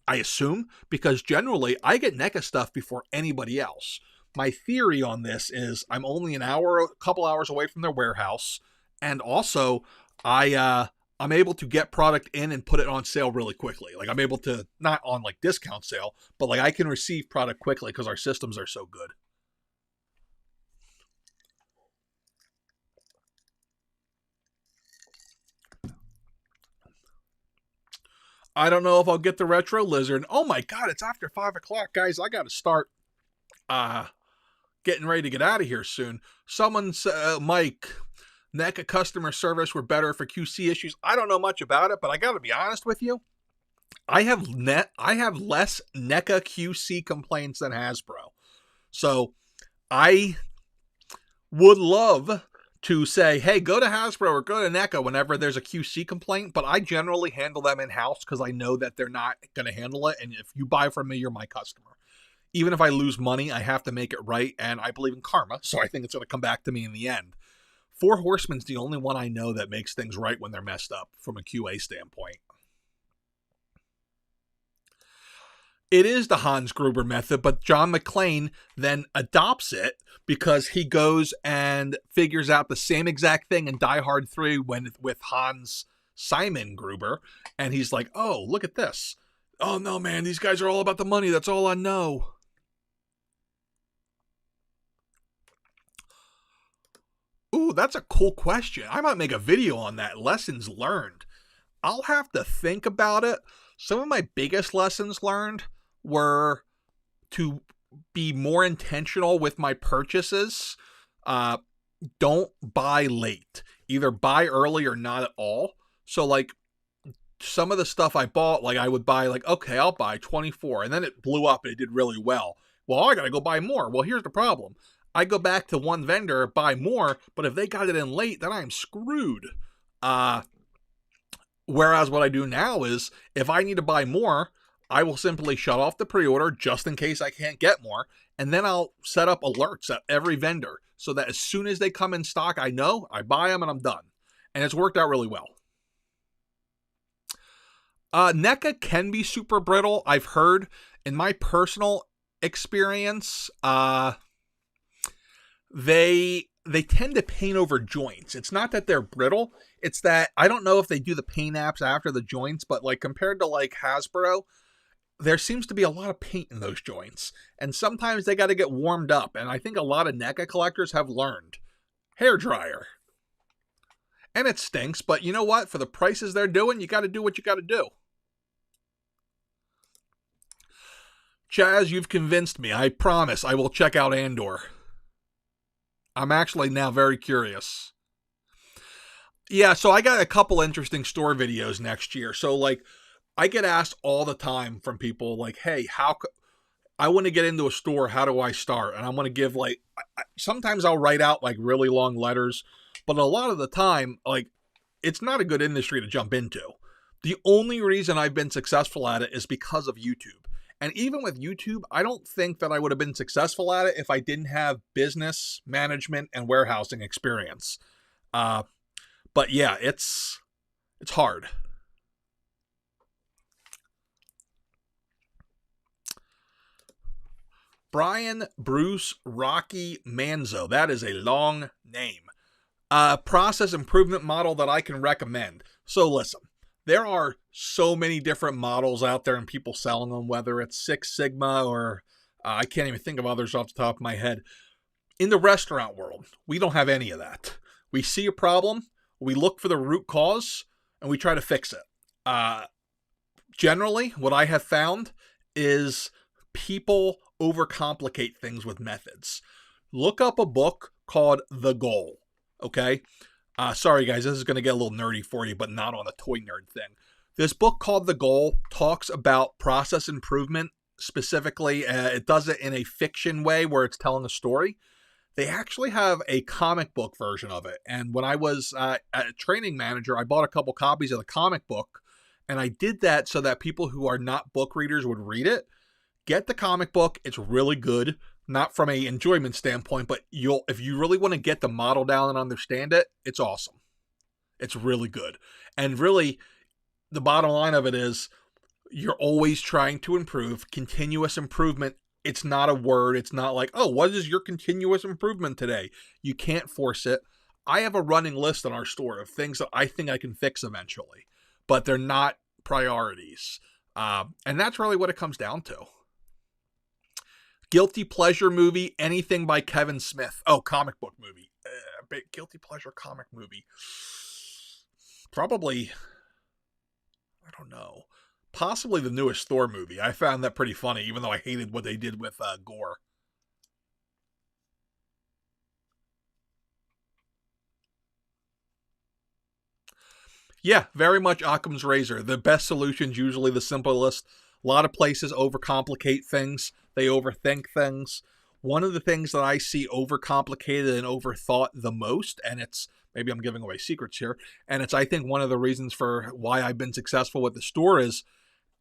I assume, because generally I get NECA stuff before anybody else. My theory on this is I'm only a couple hours away from their warehouse, and also I'm able to get product in and put it on sale really quickly. Like I'm able to, not on like discount sale, but like I can receive product quickly because our systems are so good. I don't know if I'll get the Retro Lizard. Oh my God, it's after 5 o'clock, guys. I got to start getting ready to get out of here soon. Someone said, Mike, NECA customer service were better for QC issues. I don't know much about it, but I got to be honest with you. I have less NECA QC complaints than Hasbro. So I would love to say, hey, go to Hasbro or go to NECA whenever there's a QC complaint, but I generally handle them in-house because I know that they're not going to handle it, and if you buy from me, you're my customer. Even if I lose money, I have to make it right, and I believe in karma, so I think it's going to come back to me in the end. Four Horsemen's the only one I know that makes things right when they're messed up from a QA standpoint. It is the Hans Gruber method, but John McClane then adopts it because he goes and figures out the same exact thing in Die Hard 3 with Hans Simon Gruber, and he's like, oh, look at this. Oh, no, man, these guys are all about the money. That's all I know. Ooh, that's a cool question. I might make a video on that. Lessons learned. I'll have to think about it. Some of my biggest lessons learned were to be more intentional with my purchases. Don't buy late. Either buy early or not at all. So like some of the stuff I bought, like I would buy like, okay, I'll buy 24. And then it blew up and it did really well. Well, I got to go buy more. Well, here's the problem. I go back to one vendor, buy more, but if they got it in late, then I'm screwed. Whereas what I do now is if I need to buy more, I will simply shut off the pre-order just in case I can't get more. And then I'll set up alerts at every vendor so that as soon as they come in stock, I know, I buy them and I'm done. And it's worked out really well. NECA can be super brittle. I've heard in my personal experience, they tend to paint over joints. It's not that they're brittle. It's that I don't know if they do the paint apps after the joints, but like compared to like Hasbro, there seems to be a lot of paint in those joints. And sometimes they got to get warmed up. And I think a lot of NECA collectors have learned. Hairdryer. And it stinks, but you know what? For the prices they're doing, you got to do what you got to do. Chaz, you've convinced me. I promise I will check out Andor. I'm actually now very curious. Yeah, so I got a couple interesting store videos next year. So, like, I get asked all the time from people, like, hey, I want to get into a store. How do I start? And I'm going to give, like, sometimes I'll write out, like, really long letters. But a lot of the time, like, it's not a good industry to jump into. The only reason I've been successful at it is because of YouTube. And even with YouTube, I don't think that I would have been successful at it if I didn't have business, management, and warehousing experience. But yeah, it's hard. Brian Bruce Rocky Manzo. That is a long name. Process improvement model that I can recommend. So listen, there are so many different models out there and people selling them, whether it's Six Sigma or I can't even think of others off the top of my head. In the restaurant world, we don't have any of that. We see a problem, we look for the root cause, and we try to fix it. Generally, what I have found is people overcomplicate things with methods. Look up a book called The Goal, okay? Sorry, guys, this is going to get a little nerdy for you, but not on a toy nerd thing. This book called The Goal talks about process improvement specifically. It does it in a fiction way where it's telling a story. They actually have a comic book version of it. And when I was a training manager, I bought a couple copies of the comic book, and I did that so that people who are not book readers would read it. Get the comic book. It's really good. Not from a enjoyment standpoint, but if you really want to get the model down and understand it, it's awesome. It's really good. And really, the bottom line of it is you're always trying to improve. Continuous improvement. It's not a word. It's not like, oh, what is your continuous improvement today? You can't force it. I have a running list in our store of things that I think I can fix eventually, but they're not priorities. And that's really what it comes down to. Guilty pleasure movie, anything by Kevin Smith. Oh, comic book movie. Guilty pleasure comic movie. Probably, I don't know. Possibly the newest Thor movie. I found that pretty funny, even though I hated what they did with Gore. Yeah, very much Occam's razor. The best solution's usually the simplest. A lot of places overcomplicate things. They overthink things. One of the things that I see overcomplicated and overthought the most, and it's, maybe I'm giving away secrets here, and it's, I think, one of the reasons for why I've been successful with the store is,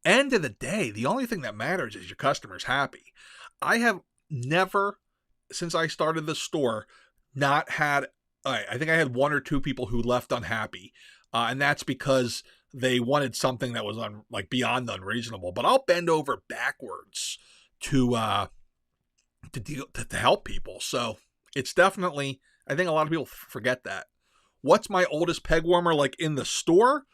end of the day, the only thing that matters is your customer's happy. I have never, since I started the store, not had, I think I had one or two people who left unhappy. And that's because they wanted something that was beyond unreasonable. But I'll bend over backwards to help people. So it's definitely, I think a lot of people forget that. What's my oldest peg warmer like in the store?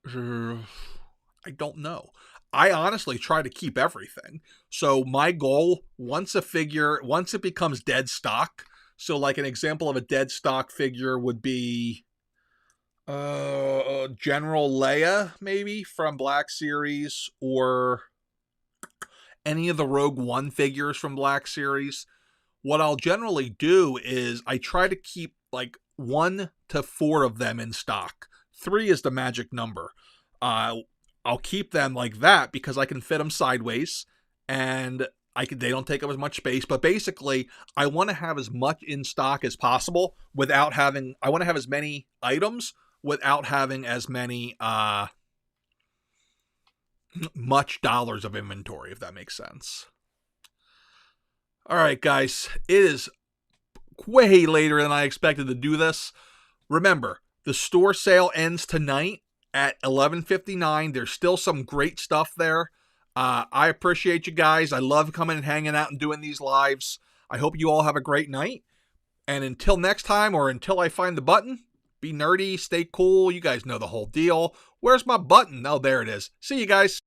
I don't know. I honestly try to keep everything. So my goal, once it becomes dead stock. So like an example of a dead stock figure would be General Leia, maybe from Black Series, or any of the Rogue One figures from Black Series. What I'll generally do is I try to keep like 1 to 4 of them in stock. 3 is the magic number. I'll keep them like that because I can fit them sideways and they don't take up as much space. But basically, I want to have as much in stock as possible I want to have as many items without having as many much dollars of inventory, if that makes sense. All right, guys, it is way later than I expected to do this. Remember, the store sale ends tonight at 11:59. There's still some great stuff there. I appreciate you guys. I love coming and hanging out and doing these lives. I hope you all have a great night. And until next time, or until I find the button, be nerdy, stay cool. You guys know the whole deal. Where's my button? Oh, there it is. See you guys.